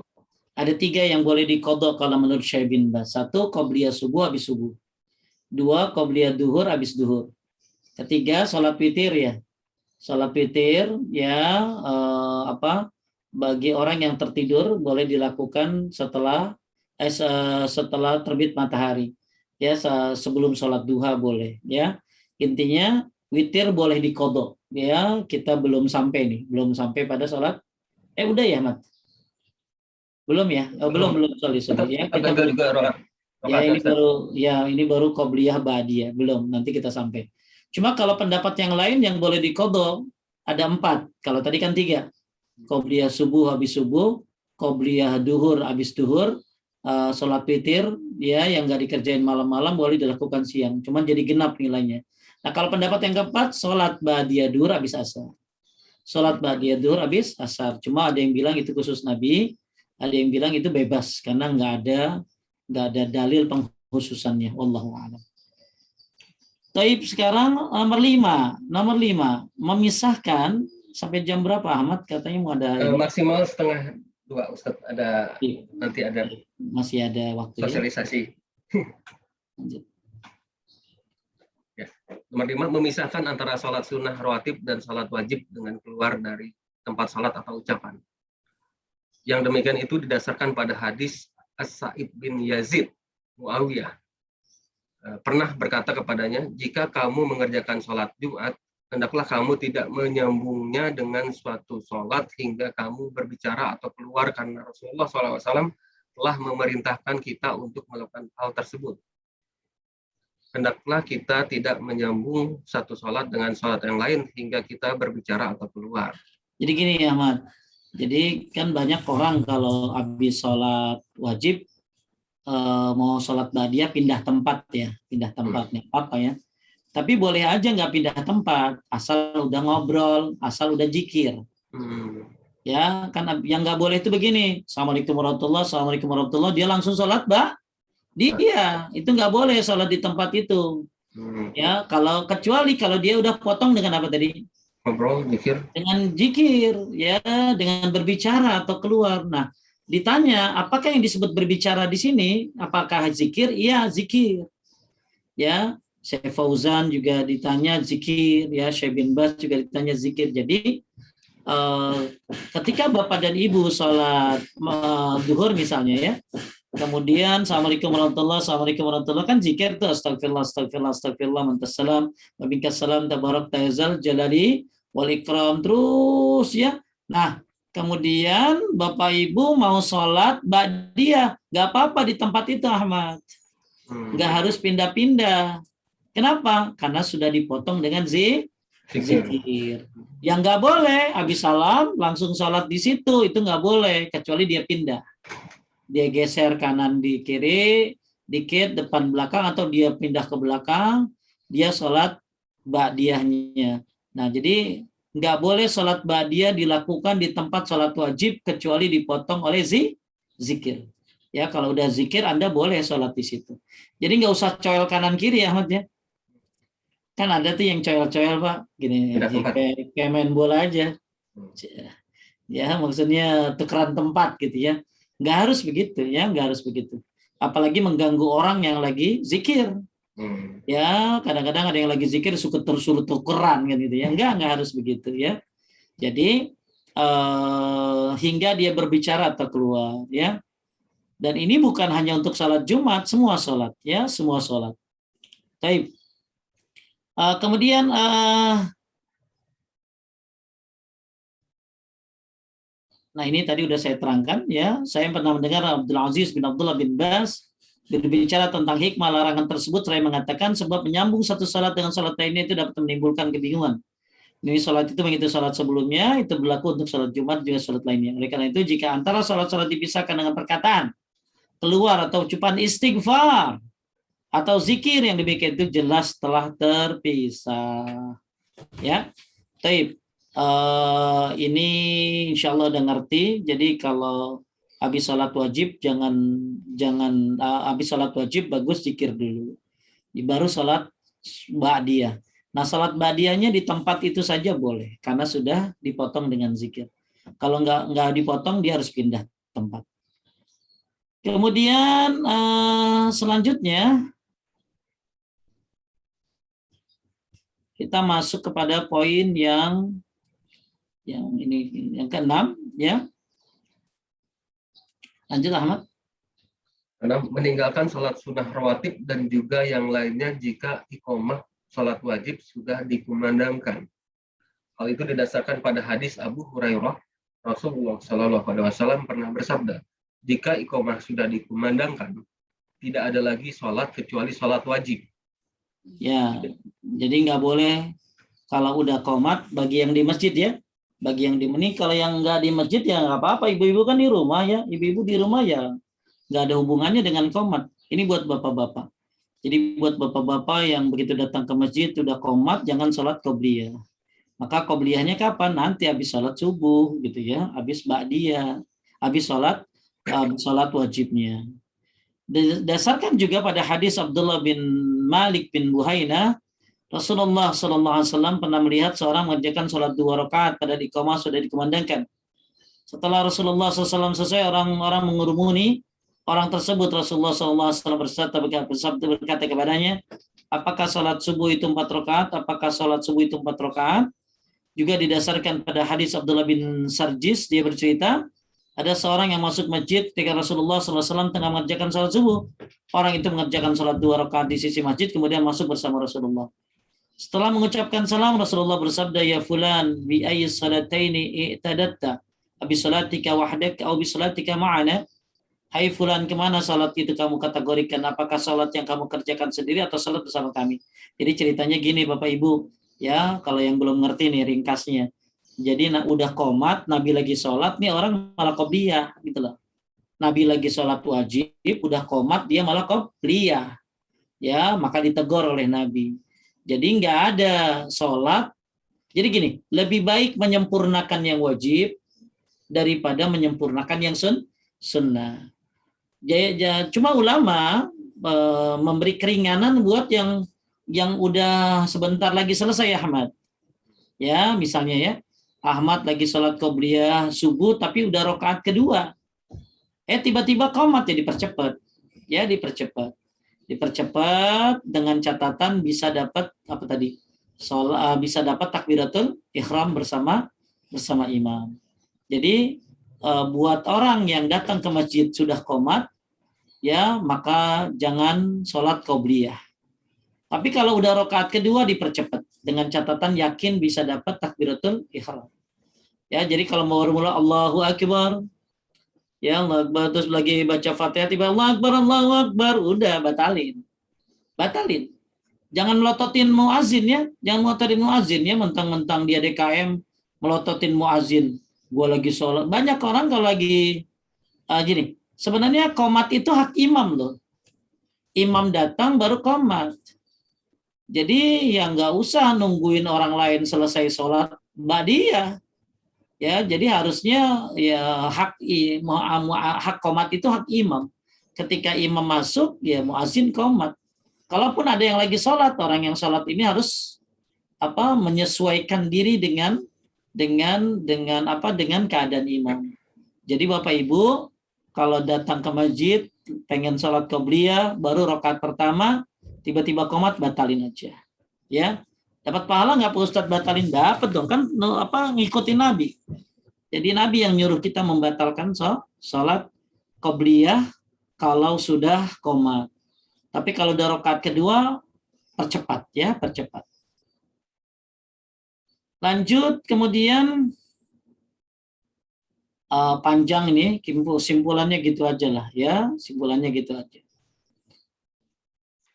Ada 3 yang boleh diqadha kalau menurut Syekh bin Bas. 1, qobliyah subuh habis subuh. 2, qobliyah duhur habis duhur. 3, sholat witir ya. Sholat witir ya bagi orang yang tertidur boleh dilakukan setelah terbit matahari. Ya, sebelum sholat duha boleh ya. Intinya witir boleh diqadha ya. Kita belum sampai pada sholat udah ya Mat? Belum ya? Belum sorry ya. Kita juga ini baru qobliyah ba'diyah, belum, nanti kita sampai. Cuma kalau pendapat yang lain yang boleh diqadha ada 4. Kalau tadi kan 3. Qobliyah subuh habis subuh, qobliyah duhur habis duhur, sholat witir ya yang nggak dikerjain malam-malam boleh dilakukan siang, cuman jadi genap nilainya. Nah, kalau pendapat yang keempat, sholat ba'diyah duhur habis asar. Sholat ba'diyah duhur habis asar. Cuma ada yang bilang itu khusus Nabi, ada yang bilang itu bebas karena nggak ada dalil pengkhususannya. Wallahu a'lam. Taib, sekarang nomor 5 memisahkan sampai jam berapa Ahmad? Katanya mau ada maksimal setengah 2 Ustaz, nanti ada masih ada waktu sosialisasi. Ya. Nomor 5, memisahkan antara sholat sunnah rawatib dan sholat wajib dengan keluar dari tempat sholat atau ucapan. Yang demikian itu didasarkan pada hadis As-Sa'id bin Yazid Muawiyah pernah berkata kepadanya, jika kamu mengerjakan sholat Jumat, hendaklah kamu tidak menyambungnya dengan suatu sholat hingga kamu berbicara atau keluar, karena Rasulullah SAW telah memerintahkan kita untuk melakukan hal tersebut. Hendaklah kita tidak menyambung satu sholat dengan sholat yang lain hingga kita berbicara atau keluar. Jadi gini Ahmad, jadi kan banyak orang kalau habis sholat wajib mau sholat ba'diyah pindah tempat nih apa ya. Tapi boleh aja nggak pindah tempat, asal udah ngobrol, asal udah zikir. Ya, kan yang nggak boleh itu begini. Assalamualaikum warahmatullahi, assalamualaikum warahmatullahi. Dia langsung sholat, dia itu nggak boleh sholat di tempat itu. Ya, kecuali kalau dia udah potong dengan apa tadi? Ngobrol, zikir. Dengan zikir, ya, dengan berbicara atau keluar. Nah, ditanya apakah yang disebut berbicara di sini? Apakah zikir? Iya, zikir. Ya, Syekh Fauzan juga ditanya zikir, ya, Syekh bin Baz juga ditanya zikir. Jadi ketika bapak dan ibu sholat duhur misalnya, ya, kemudian assalamualaikum warahmatullahi kan zikir tuh astagfirullah astagfirullah astagfirullah mantassalam wabikassalam tabarak ta'azal jalali wal ikram terus, ya. Nah, kemudian bapak ibu mau sholat ba'diyah, nggak apa-apa di tempat itu, Ahmad. Nggak harus pindah-pindah. Kenapa? Karena sudah dipotong dengan zikir. Yang nggak boleh habis salam langsung sholat di situ, itu nggak boleh, kecuali dia pindah. Dia geser kanan di kiri dikit, depan belakang, atau dia pindah ke belakang, dia sholat ba'diyahnya. Nah, jadi nggak boleh sholat ba'diyah dilakukan di tempat sholat wajib kecuali dipotong oleh zikir. Ya, kalau udah zikir Anda boleh sholat di situ. Jadi nggak usah coel kanan kiri, Ahmad, ya. Kan ada tuh yang coel-coel, Pak, gini, kayak main bola aja. Ya, maksudnya tukeran tempat gitu, ya. Nggak harus begitu, ya, nggak harus begitu. Apalagi mengganggu orang yang lagi zikir. Ya, kadang-kadang ada yang lagi zikir suka tersuruh tukeran kan gitu, ya. Nggak harus begitu, ya. Jadi hingga dia berbicara atau keluar, ya. Dan ini bukan hanya untuk salat Jumat, semua salat, ya, semua salat. Baik. Kemudian nah ini tadi udah saya terangkan, ya. Saya pernah mendengar Abdul Aziz bin Abdullah bin Baz berbicara tentang hikmah larangan tersebut. Saya mengatakan sebab menyambung satu salat dengan salat lainnya itu dapat menimbulkan kebingungan. Ini salat itu mengikuti salat sebelumnya, itu berlaku untuk salat Jumat juga salat lainnya. Oleh karena itu jika antara salat-salat dipisahkan dengan perkataan keluar atau ucapan istighfar atau zikir yang demikian itu jelas telah terpisah, ya. Taib. Ini insya Allah udah ngerti. Jadi kalau habis sholat wajib jangan habis sholat wajib bagus zikir dulu, baru sholat ba'diyah. Nah, sholat ba'diyahnya di tempat itu saja boleh karena sudah dipotong dengan zikir. Kalau nggak dipotong dia harus pindah tempat. Kemudian selanjutnya kita masuk kepada poin yang ini yang ke-6, ya. Lanjut, Ahmad. Karena meninggalkan sholat sunnah rawatib dan juga yang lainnya jika iqamah sholat wajib sudah dikumandangkan. Hal itu didasarkan pada hadis Abu Hurairah. Rasulullah SAW pernah bersabda, jika iqamah sudah dikumandangkan, tidak ada lagi sholat kecuali sholat wajib. Ya, jadi nggak boleh kalau udah qomat bagi yang di masjid, ya. Bagi yang di ini, kalau yang nggak di masjid ya nggak apa-apa. Ibu-ibu kan di rumah, ya. Ibu-ibu di rumah ya nggak ada hubungannya dengan qomat. Ini buat bapak-bapak. Jadi buat bapak-bapak yang begitu datang ke masjid sudah qomat, jangan sholat qobliyah. Maka qobliyahnya kapan? Nanti habis sholat subuh, gitu, ya. Habis ba'diyah, habis sholat wajibnya. Dasarkan juga pada hadis Abdullah bin Malik bin Buhainah, Rasulullah SAW pernah melihat seorang mengerjakan sholat 2 rakaat pada iqamah sudah dikumandangkan. Setelah Rasulullah SAW selesai, orang-orang mengurumuni orang tersebut. Rasulullah SAW berkata kepadanya, apakah sholat subuh itu 4 rakaat? Apakah sholat subuh itu 4 rakaat? Juga didasarkan pada hadis Abdullah bin Sarjis, dia bercerita, ada seorang yang masuk masjid ketika Rasulullah SAW tengah mengerjakan sholat subuh. Orang itu mengerjakan sholat 2 rakaat di sisi masjid, kemudian masuk bersama Rasulullah. Setelah mengucapkan salam, Rasulullah bersabda, ya fulan, bi ayyi salataini i'tadatta, abi salatika wahdak atau bi salatika ma'ana. Hai fulan, kemana salat itu kamu kategorikan? Apakah salat yang kamu kerjakan sendiri atau salat bersama kami? Jadi ceritanya gini, Bapak Ibu, ya, kalau yang belum ngerti nih ringkasnya. Jadi udah qomat, Nabi lagi sholat, nih orang malah qobliyah, gitu loh. Nabi lagi sholat wajib, udah qomat, dia malah qobliyah. Ya, maka ditegur oleh Nabi. Jadi nggak ada sholat. Jadi gini, lebih baik menyempurnakan yang wajib daripada menyempurnakan yang sunnah. Cuma ulama memberi keringanan buat yang udah sebentar lagi selesai Ahmad. Ya, misalnya ya, Ahmad lagi sholat qobliyah subuh tapi udah rakaat kedua. Tiba-tiba qomat ya dipercepat. Ya, dipercepat dengan catatan bisa dapat apa tadi? Bisa dapat takbiratul ihram bersama imam. Jadi buat orang yang datang ke masjid sudah qomat, ya maka jangan sholat qobliyah. Tapi kalau udah rakaat kedua dipercepat dengan catatan yakin bisa dapat takbiratul ihram. Ya, jadi kalau mau mulai Allahu Akbar, ya Allah Akbar, terus lagi baca Fatihah tiba Allahu Akbar, udah batalin. Jangan melototin muazin ya, mentang-mentang dia DKM melototin muazin. Gua lagi sholat. Banyak orang kalau lagi gini, sebenarnya qomat itu hak imam loh. Imam datang baru qomat. Jadi ya nggak usah nungguin orang lain selesai sholat ba'diyah. Ya, jadi harusnya ya hak qomat itu hak imam. Ketika imam masuk, ya muazin qomat. Kalaupun ada yang lagi sholat, orang yang sholat ini harus menyesuaikan diri dengan keadaan imam. Jadi Bapak Ibu, kalau datang ke masjid pengen sholat qobliyah baru rakaat pertama tiba-tiba qomat, batalin aja. Ya. Dapat pahala nggak Pak Ustadz batalin? Dapat dong, kan ngikutin Nabi. Jadi Nabi yang nyuruh kita membatalkan sholat qobliyah kalau sudah qomat. Tapi kalau udah rakaat kedua percepat. Lanjut, kemudian panjang ini, simpulannya gitu aja lah ya, simpulannya gitu aja.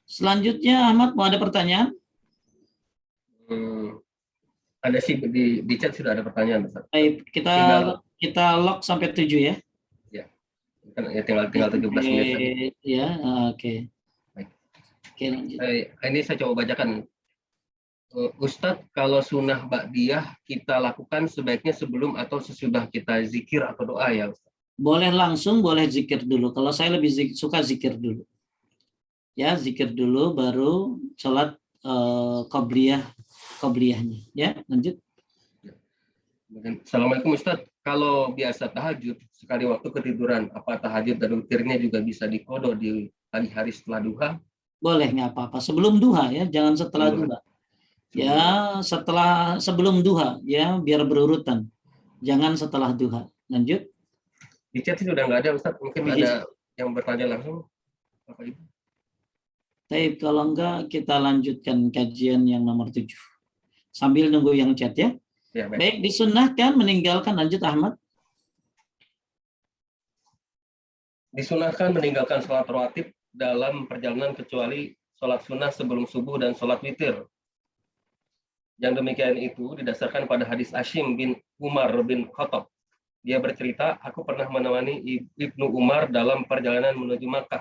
Selanjutnya Ahmad mau ada pertanyaan? Ada sih di chat sudah ada pertanyaan, Ustaz. Baik, kita lock sampai 7 ya. Ya. Tinggal 17 menit. Ya, oke. Baik. Oke, lanjut. Ini saya coba bacakan. Ustadz, kalau sunnah ba'diyah kita lakukan sebaiknya sebelum atau sesudah kita zikir atau doa ya Ustadz? Boleh langsung, boleh zikir dulu. Kalau saya lebih suka zikir dulu. Ya, zikir dulu baru sholat qobliyahnya. Ya, lanjut. Assalamualaikum Ustadz. Kalau biasa tahajud, sekali waktu ketiduran, apa tahajud dan witirnya juga bisa diqodho di pagi hari setelah duha? Boleh, nggak apa-apa. Sebelum duha ya, jangan setelah duha. Ya, sebelum duha ya, biar berurutan. Jangan setelah duha. Lanjut. Di chat sudah nggak ada Ustadz, mungkin ada yang bertanya langsung. Bapak Ibu. Baik, kalau enggak kita lanjutkan kajian yang nomor 7. Sambil nunggu yang chat ya. Ya, baik, disunahkan meninggalkan, lanjut Ahmad. Disunahkan meninggalkan sholat rawatib dalam perjalanan kecuali sholat sunnah sebelum subuh dan sholat witir. Yang demikian itu didasarkan pada hadis Hashim bin Umar bin Khattab. Dia bercerita, aku pernah menemani Ibnu Umar dalam perjalanan menuju Makkah.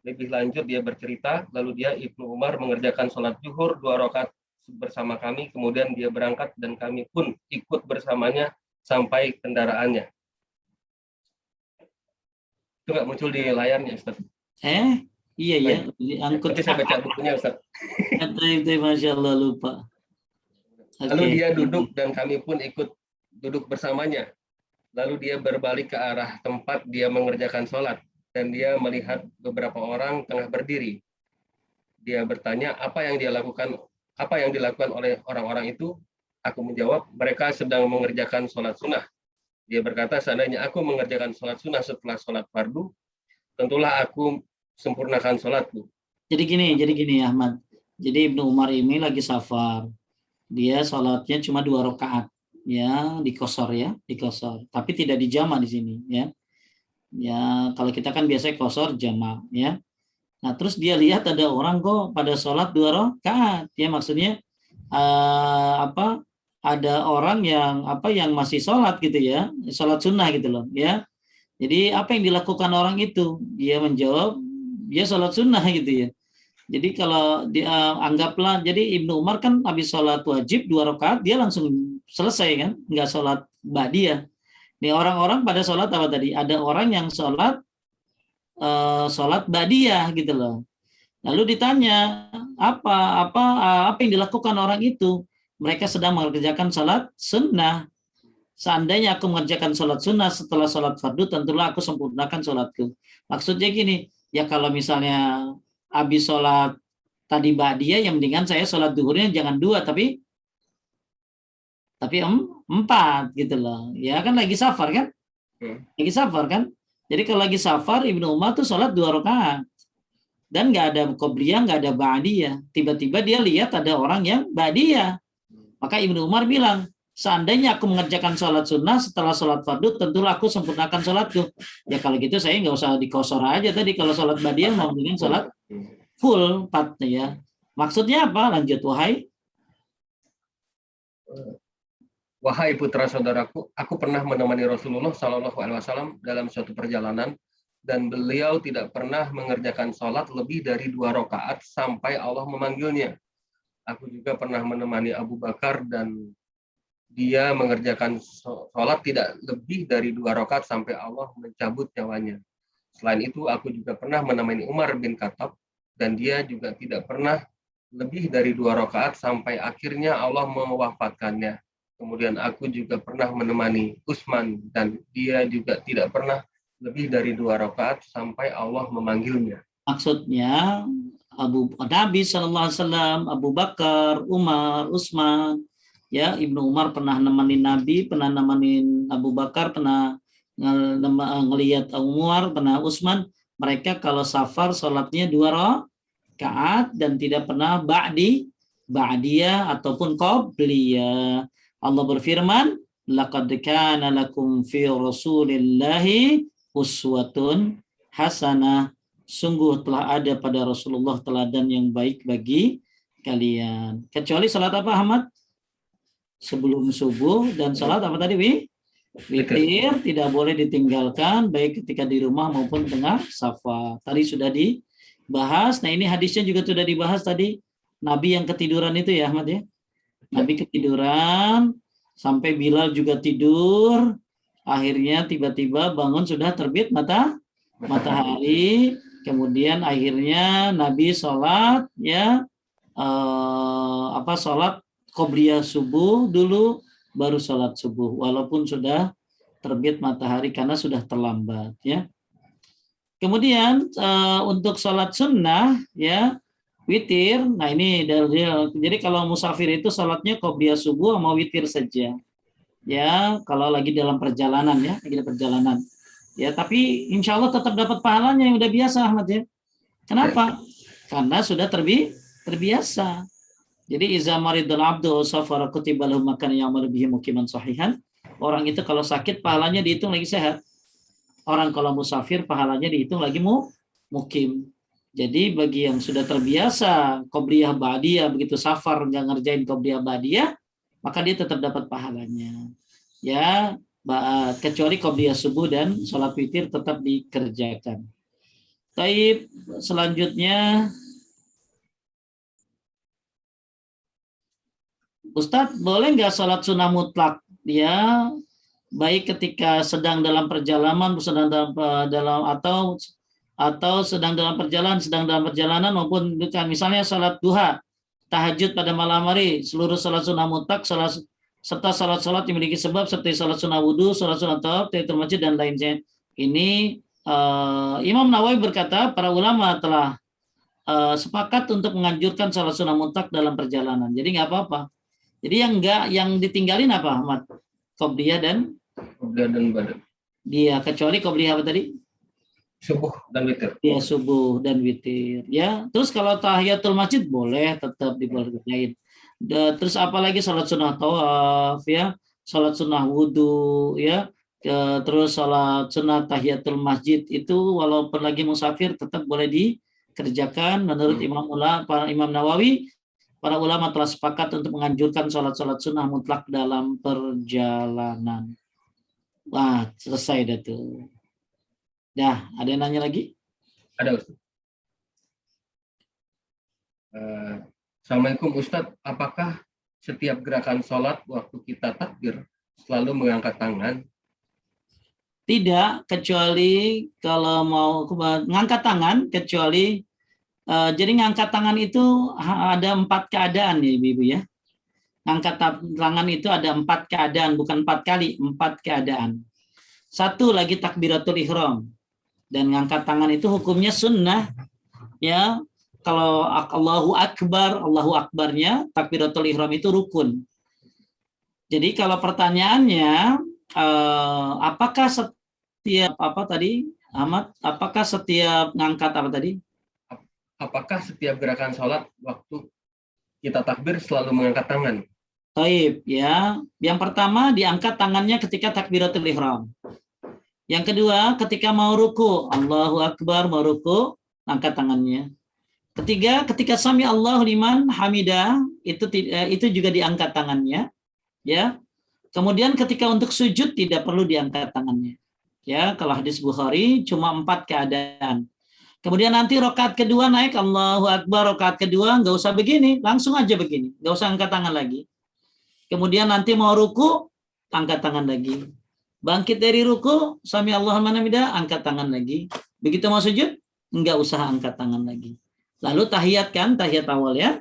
Lebih lanjut dia bercerita, lalu Ibnu Umar mengerjakan sholat zuhur 2 rakaat bersama kami, kemudian dia berangkat dan kami pun ikut bersamanya sampai kendaraannya. Itu nggak muncul di layarnya, Ustaz. Iya ya, diangkut. Nanti saya baca bukunya, Ustaz. Masya Allah, lupa. Lalu dia duduk dan kami pun ikut duduk bersamanya. Lalu dia berbalik ke arah tempat dia mengerjakan sholat dan dia melihat beberapa orang tengah berdiri. Dia bertanya apa yang dilakukan oleh orang-orang itu. Aku menjawab, mereka sedang mengerjakan sholat sunnah. Dia berkata, seandainya aku mengerjakan sholat sunnah setelah sholat fardu, tentulah aku sempurnakan sholatku. Jadi gini Ahmad. Jadi Ibnu Umar ini lagi safar. Dia sholatnya cuma 2 rakaat, ya dikosor. Tapi tidak dijama di sini, ya. Ya kalau kita kan biasanya kosor jama, ya. Nah terus dia lihat ada orang kok pada sholat 2 rakaat, ya maksudnya ada orang yang masih sholat gitu ya, sholat sunnah gitu loh, ya. Jadi apa yang dilakukan orang itu? Dia menjawab, dia sholat sunnah gitu ya. Jadi kalau dia anggaplah, jadi Ibnu Umar kan habis sholat wajib 2 rakaat dia langsung selesai kan, nggak sholat ba'diyah. Nih orang-orang pada sholat apa tadi? Ada orang yang sholat ba'diyah gitu loh. Lalu ditanya apa yang dilakukan orang itu? Mereka sedang mengerjakan sholat sunnah. Seandainya aku mengerjakan sholat sunnah setelah sholat fardu, tentulah aku sempurnakan sholatku. Maksudnya gini, ya kalau misalnya habis sholat tadi ba'diyah, yang mendingan saya sholat duhurnya jangan 2 tapi 4 gitu loh. Ya kan lagi safar kan? Lagi safar kan? Jadi kalau lagi safar Ibnu Umar tuh sholat 2 rakaat dan nggak ada qobliyah, nggak ada ba'diyah. Tiba-tiba dia lihat ada orang yang ba'diyah. Maka Ibnu Umar bilang, seandainya aku mengerjakan sholat sunnah setelah sholat fardu, tentulah aku sempurnakan sholatku. Ya kalau gitu saya nggak usah dikosor aja tadi. Kalau sholat ba'diyah mau mendingan sholat full 4 ya. Maksudnya apa? Lanjut, Wahai putra saudaraku, aku pernah menemani Rasulullah Shallallahu Alaihi Wasallam dalam suatu perjalanan dan beliau tidak pernah mengerjakan sholat lebih dari 2 rakaat sampai Allah memanggilnya. Aku juga pernah menemani Abu Bakar dan dia mengerjakan sholat tidak lebih dari 2 rakaat sampai Allah mencabut nyawanya. Selain itu, aku juga pernah menemani Umar bin Khattab dan dia juga tidak pernah lebih dari 2 rakaat sampai akhirnya Allah mewafatkannya. Kemudian aku juga pernah menemani Utsman dan dia juga tidak pernah lebih dari 2 rakaat sampai Allah memanggilnya. Maksudnya Nabi SAW, Abu Bakar, Umar, Utsman, ya Ibnu Umar pernah nemenin Nabi, pernah nemenin Abu Bakar, pernah ngelihat Umar, pernah Utsman. Mereka kalau safar sholatnya 2 rakaat dan tidak pernah ba'diyah ataupun qobliyah. Allah berfirman, laqad kana lakum fi Rasulillahi uswatun hasanah. Sungguh telah ada pada Rasulullah teladan yang baik bagi kalian. Kecuali salat apa, Ahmad? Sebelum subuh dan salat apa tadi, witir tidak boleh ditinggalkan baik ketika di rumah maupun tengah safar. Tadi sudah dibahas. Nah, ini hadisnya juga sudah dibahas tadi. Nabi yang ketiduran itu ya, Ahmad ya. Nabi ketiduran sampai Bilal juga tidur. Akhirnya tiba-tiba bangun sudah terbit matahari. Kemudian akhirnya Nabi sholat ya sholat qobliyah subuh dulu baru sholat subuh walaupun sudah terbit matahari karena sudah terlambat ya. Kemudian untuk sholat sunnah ya witir. Nah ini jadi kalau musafir itu sholatnya qobliyah subuh sama witir saja. Ya kalau lagi dalam perjalanan ya, lagi dalam perjalanan. Ya tapi insya Allah tetap dapat pahalanya yang udah biasa Ahmad ya. Kenapa? Karena sudah terbiasa. Jadi iza maridul abdu safara kutiba lahu makan ya'malu bihi muqiman sahihan. Orang itu kalau sakit pahalanya dihitung lagi sehat. Orang kalau musafir pahalanya dihitung lagi mukim. Jadi bagi yang sudah terbiasa qobliyah ba'diyah begitu safar nggak ngerjain qobliyah ba'diyah, maka dia tetap dapat pahalanya. Ya, kecuali qobliyah subuh dan sholat witir tetap dikerjakan. Taib, selanjutnya Ustadz, boleh nggak sholat sunnah mutlak? Ya, baik ketika sedang dalam perjalanan, sedang dalam atau sedang dalam perjalanan maupun bukan. Misalnya sholat duha, tahajud pada malam hari, seluruh sholat sunnah mutlak, serta sholat yang memiliki sebab seperti sholat sunnah wudhu, sholat sunnah tawaf, tahiyatul masjid dan lainnya. Ini Imam Nawawi berkata para ulama telah sepakat untuk menganjurkan sholat sunnah mutlak dalam perjalanan. Jadi nggak apa-apa. Jadi yang ditinggalin apa, Ahmad? Qobliyah dan badan. Dia kecuali qobliyah apa tadi? Subuh dan witir. Ya, subuh dan witir. Ya, terus kalau tahiyatul masjid boleh tetap dibolehkan. Terus apalagi sholat sunnah tawaf ya, sholat sunnah wudhu ya, terus sholat sunnah tahiyatul masjid itu walaupun lagi musafir tetap boleh dikerjakan menurut Imam Nawawi. Para ulama telah sepakat untuk menganjurkan sholat sunnah mutlak dalam perjalanan. Wah, selesai dah tuh. Dah, ada yang nanya lagi? Ada, Ustaz. Assalamualaikum Ustadz, apakah setiap gerakan sholat waktu kita takbir selalu mengangkat tangan? Tidak, kecuali kalau mau mengangkat tangan, kecuali jadi ngangkat tangan itu ada 4 keadaan ya Ibu ya. Angkat tangan itu ada 4 keadaan, bukan 4 kali, 4 keadaan. Satu lagi takbiratul ihram. Dan ngangkat tangan itu hukumnya sunnah. Ya, kalau Allahu Akbarnya, takbiratul ihram itu rukun. Jadi kalau pertanyaannya, apakah setiap apakah setiap ngangkat apa tadi? Apakah setiap gerakan sholat waktu kita takbir selalu mengangkat tangan? Taib, ya. Yang pertama diangkat tangannya ketika takbiratul ihram. Yang kedua ketika mau ruku, Allahu Akbar mau ruku, angkat tangannya. Ketiga ketika sami Allahu liman hamidah, itu juga diangkat tangannya, ya. Kemudian ketika untuk sujud tidak perlu diangkat tangannya. Ya, kalau hadis Bukhari cuma 4 keadaan. Kemudian nanti rokaat kedua naik Allahu Akbar, rokaat kedua nggak usah begini, langsung aja begini, nggak usah angkat tangan lagi. Kemudian nanti mau ruku, angkat tangan lagi. Bangkit dari ruku, sami Allahu liman hamidah, angkat tangan lagi. Begitu mau sujud, nggak usah angkat tangan lagi. Lalu tahiyat kan, tahiyat awal ya.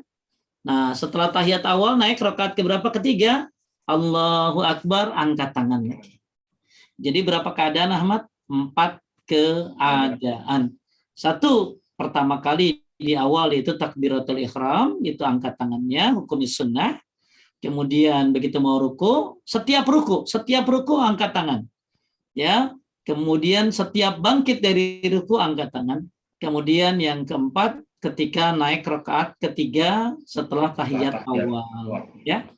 Nah, setelah tahiyat awal naik rokaat keberapa? Ketiga, Allahu Akbar, angkat tangan lagi. Jadi berapa keadaan Ahmad? 4 keadaan. Satu, pertama kali di awal itu takbiratul ihram, itu angkat tangannya, hukum sunnah. Kemudian begitu mau ruku, setiap ruku angkat tangan. Ya. Kemudian setiap bangkit dari ruku angkat tangan. Kemudian yang keempat ketika naik rakaat ketiga setelah tahiyat awal. Ya.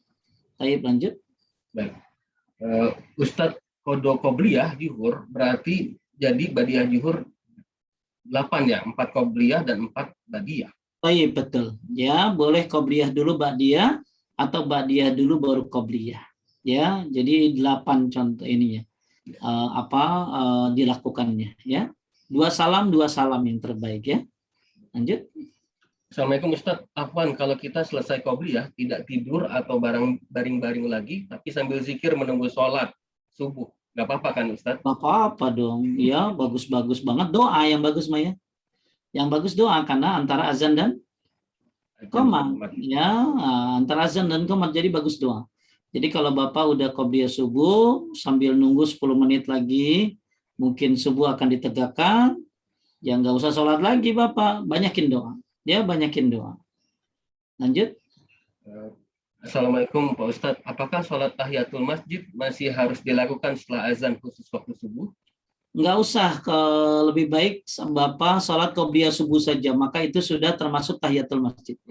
Baik, lanjut. Baik. Ustadz, kodo qobliyah zuhur berarti jadi badiah zuhur 8 ya, 4 qobliyah dan 4 badiah. Baik, betul. Ya, boleh qobliyah dulu ba'diyah atau ba'diyah dulu baru qobliyah. Ya, jadi 8 contoh ini ya. Dilakukannya ya. 2 salam yang terbaik ya. Lanjut. Assalamualaikum Ustadz, Afwan, kalau kita selesai qobliyah tidak tidur atau baring-baring lagi tapi sambil zikir menunggu sholat subuh, nggak apa-apa kan Ustadz? Nggak apa-apa dong. Ya, bagus-bagus banget, doa yang bagus Maya. Yang bagus doa karena antara azan dan qomat ya, antara azan dan qomat, jadi bagus doa. Jadi kalau Bapak udah qobliyah subuh sambil nunggu 10 menit lagi, mungkin subuh akan ditegakkan, ya nggak usah sholat lagi Bapak, banyakin doa. Ya, banyakin doa. Lanjut. Assalamualaikum Pak Ustadz, apakah sholat tahiyatul masjid masih harus dilakukan setelah azan khusus waktu subuh? Nggak usah, lebih baik Bapak sholat qobliyah subuh saja, maka itu sudah termasuk tahiyatul masjid.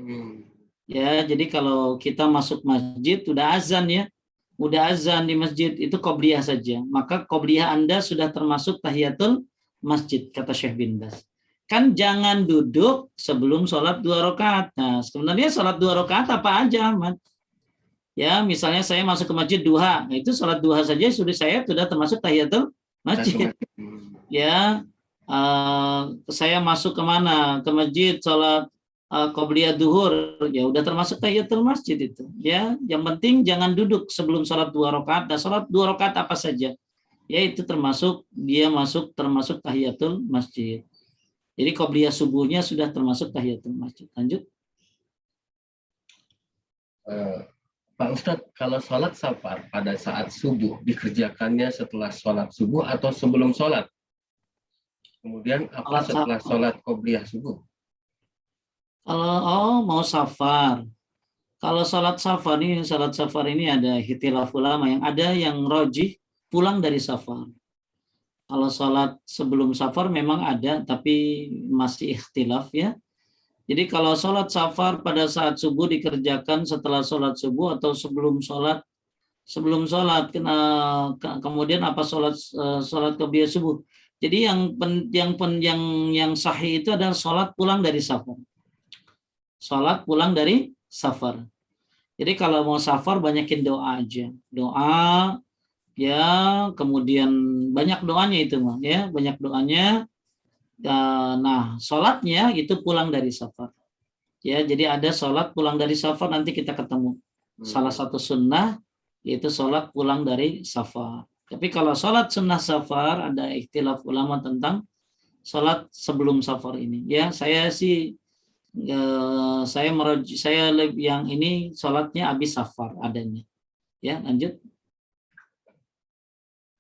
Ya, jadi kalau kita masuk masjid udah azan ya, udah azan di masjid itu qobliyah saja, maka qobliyah Anda sudah termasuk tahiyatul masjid, kata Syekh bin Baz. Kan jangan duduk sebelum sholat 2 rakaat. Nah, sebenarnya sholat 2 rakaat apa aja, Ahmad? Ya, misalnya saya masuk ke masjid duha, nah itu sholat duha saja saya sudah termasuk tahiyatul masjid. Ya, saya masuk ke mana? Ke masjid sholat qobliyah duhur, ya udah termasuk tahiyatul masjid itu. Ya, yang penting jangan duduk sebelum sholat 2 rakaat. Dan sholat 2 rakaat apa saja, ya itu termasuk tahiyatul masjid. Jadi qobliyah subuhnya sudah termasuk tahiyatul masjid. Lanjut. Pak Ustadz, kalau sholat safar pada saat subuh dikerjakannya setelah sholat subuh atau sebelum sholat? Kemudian apa setelah sholat qobliyah subuh? Kalau mau safar, kalau sholat safar ini ada ikhtilaf ulama, yang ada yang rojih pulang dari safar. Kalau sholat sebelum safar memang ada, tapi masih ikhtilaf ya. Jadi kalau sholat safar pada saat subuh dikerjakan setelah sholat subuh atau sebelum sholat, kemudian apa sholat qobliyah subuh. Jadi yang sahih itu adalah sholat pulang dari safar. Sholat pulang dari safar. Jadi kalau mau safar banyakin doa aja, doa ya, kemudian banyak doanya itu mah ya, banyak doanya. Nah, sholatnya itu pulang dari safar. Ya, jadi ada sholat pulang dari safar, nanti kita ketemu. Salah satu sunnah yaitu sholat pulang dari safar. Tapi kalau sholat sunnah safar ada ikhtilaf ulama tentang sholat sebelum safar ini. Ya, saya sih saya lebih yang ini sholatnya habis safar adanya. Ya, lanjut.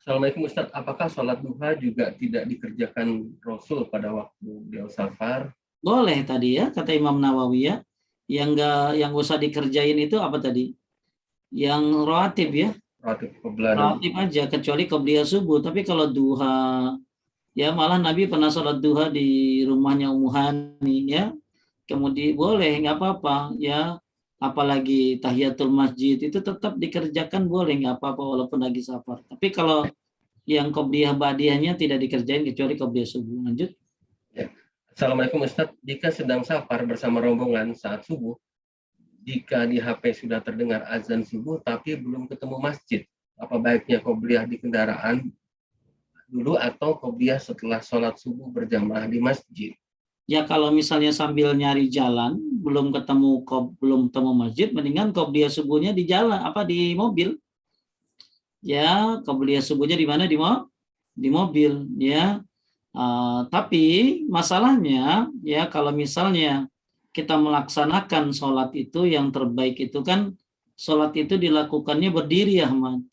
Assalamualaikum Ustaz, apakah sholat duha juga tidak dikerjakan Rasul pada waktu beliau safar? Boleh tadi ya, kata Imam Nawawi ya. Yang usah dikerjain itu apa tadi? Yang rawatib ya. Rawatib aja, kecuali qobliyah subuh. Tapi kalau duha, ya malah Nabi pernah sholat duha di rumahnya Ummu Hani ya. Kemudian boleh, nggak apa-apa ya. Apalagi tahiyatul masjid itu tetap dikerjakan, boleh, nggak apa-apa walaupun lagi safar. Tapi kalau yang qobliyah ba'diyahnya tidak dikerjain kecuali qobliyah subuh. Lanjut. Ya. Assalamualaikum Ustaz, jika sedang safar bersama rombongan saat subuh, jika di HP sudah terdengar azan subuh tapi belum ketemu masjid, apa baiknya qobliyah di kendaraan dulu atau qobliyah setelah sholat subuh berjamaah di masjid? Ya kalau misalnya sambil nyari jalan, belum ketemu masjid, mendingan qobliyah subuhnya di jalan, di mobil. Ya, qobliyah subuhnya di mana? Di mobil ya. Tapi masalahnya ya kalau misalnya kita melaksanakan sholat itu, yang terbaik itu kan sholat itu dilakukannya berdiri ya Ahmad.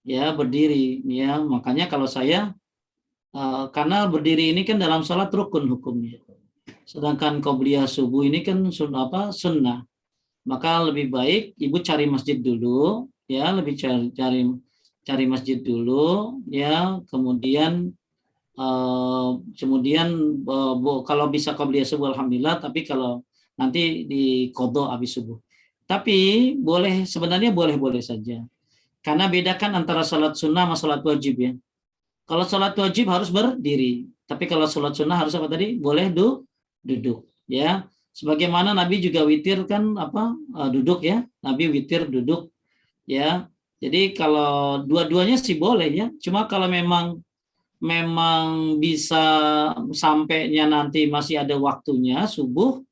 Ya berdiri ya, makanya kalau saya karena berdiri ini kan dalam sholat rukun hukumnya, sedangkan qobliyah subuh ini kan sunnah, maka lebih baik ibu cari masjid dulu ya, cari masjid dulu ya, kemudian kalau bisa qobliyah subuh alhamdulillah, tapi kalau nanti di qadha habis subuh. Tapi sebenarnya boleh saja. Karena bedakan antara sholat sunnah sama sholat wajib ya. Kalau sholat wajib harus berdiri, tapi kalau sholat sunnah harus apa tadi? Boleh duduk ya. Sebagaimana Nabi juga witir kan duduk ya. Nabi witir duduk ya. Jadi kalau dua-duanya sih boleh ya. Cuma kalau memang bisa sampainya nanti masih ada waktunya subuh,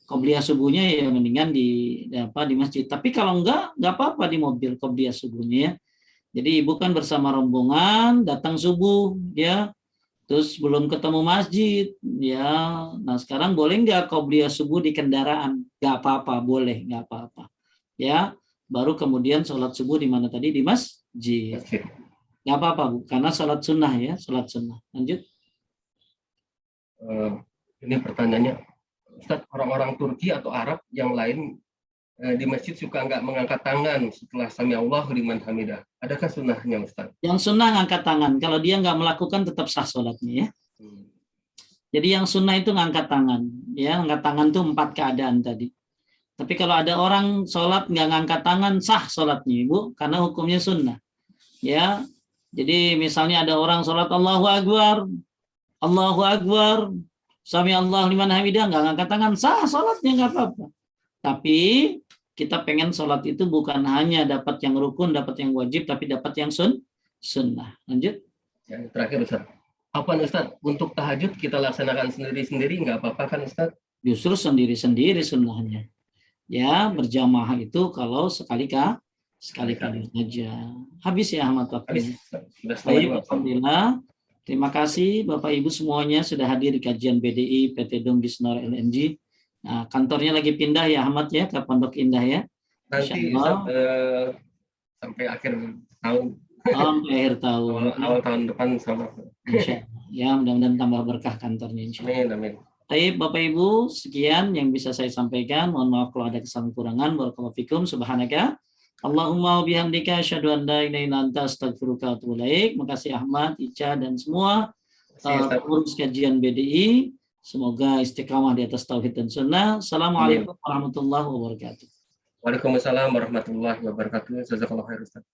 qobliyah subuhnya ya mendingan di masjid. Tapi kalau enggak apa-apa di mobil qobliyah subuhnya ya. Jadi ibu kan bersama rombongan datang subuh ya, terus belum ketemu masjid ya. Nah sekarang boleh enggak qobliyah subuh di kendaraan? Enggak apa-apa, boleh, enggak apa-apa ya. Baru kemudian sholat subuh di mana tadi? Di masjid. Nggak apa-apa Bu, karena sholat sunnah ya, sholat sunnah. Lanjut. Ini pertanyaannya, Ustaz, orang-orang Turki atau Arab yang lain di masjid suka nggak mengangkat tangan setelah sami Allahu liman hamidah. Adakah sunnahnya Ustaz? Yang sunnah ngangkat tangan, kalau dia nggak melakukan tetap sah sholatnya ya. Jadi yang sunnah itu ngangkat tangan, ya ngangkat tangan tuh 4 keadaan tadi. Tapi kalau ada orang sholat nggak ngangkat tangan, sah sholatnya Ibu, karena hukumnya sunnah. Ya. Jadi misalnya ada orang sholat Allahu Akbar, sami Allah liman hamidah, nggak ngangkat tangan, sah sholatnya nggak apa-apa. Tapi kita pengen sholat itu bukan hanya dapat yang rukun, dapat yang wajib, tapi dapat yang sunnah. Lanjut. Yang terakhir Ustaz, apa Ustaz, untuk tahajud kita laksanakan sendiri-sendiri nggak apa-apa kan Ustaz? Justru sendiri-sendiri sunnahnya. Ya berjamaah itu kalau sekali-kali saja. Habis ya Ahmad waktunya. Baik, alhamdulillah. Terima kasih Bapak Ibu semuanya sudah hadir di kajian BDI PT Dong Bisnor LNG. Nah, kantornya lagi pindah ya Ahmad ya ke Pondok Indah ya. Nanti sampai akhir tahun. Sampai akhir tahun. Awal tahun depan sama. Ya mudah-mudahan tambah berkah kantornya insyaallah. Amin. Baik Bapak Ibu, sekian yang bisa saya sampaikan. Mohon maaf kalau ada kesalahan kurangan. Barakallahu fikum. Subhanaka Allahumma bihamdika asyhadu an la ilaha illa anta astaghfiruka wa atubu ilaik. Makasih Ahmad, Ica dan semua pengurus kajian BDI. Semoga istiqamah di atas tauhid dan sunnah. Assalamualaikum warahmatullahi wabarakatuh. Waalaikumsalam warahmatullahi wabarakatuh. Jazakallahu khairan Ustaz.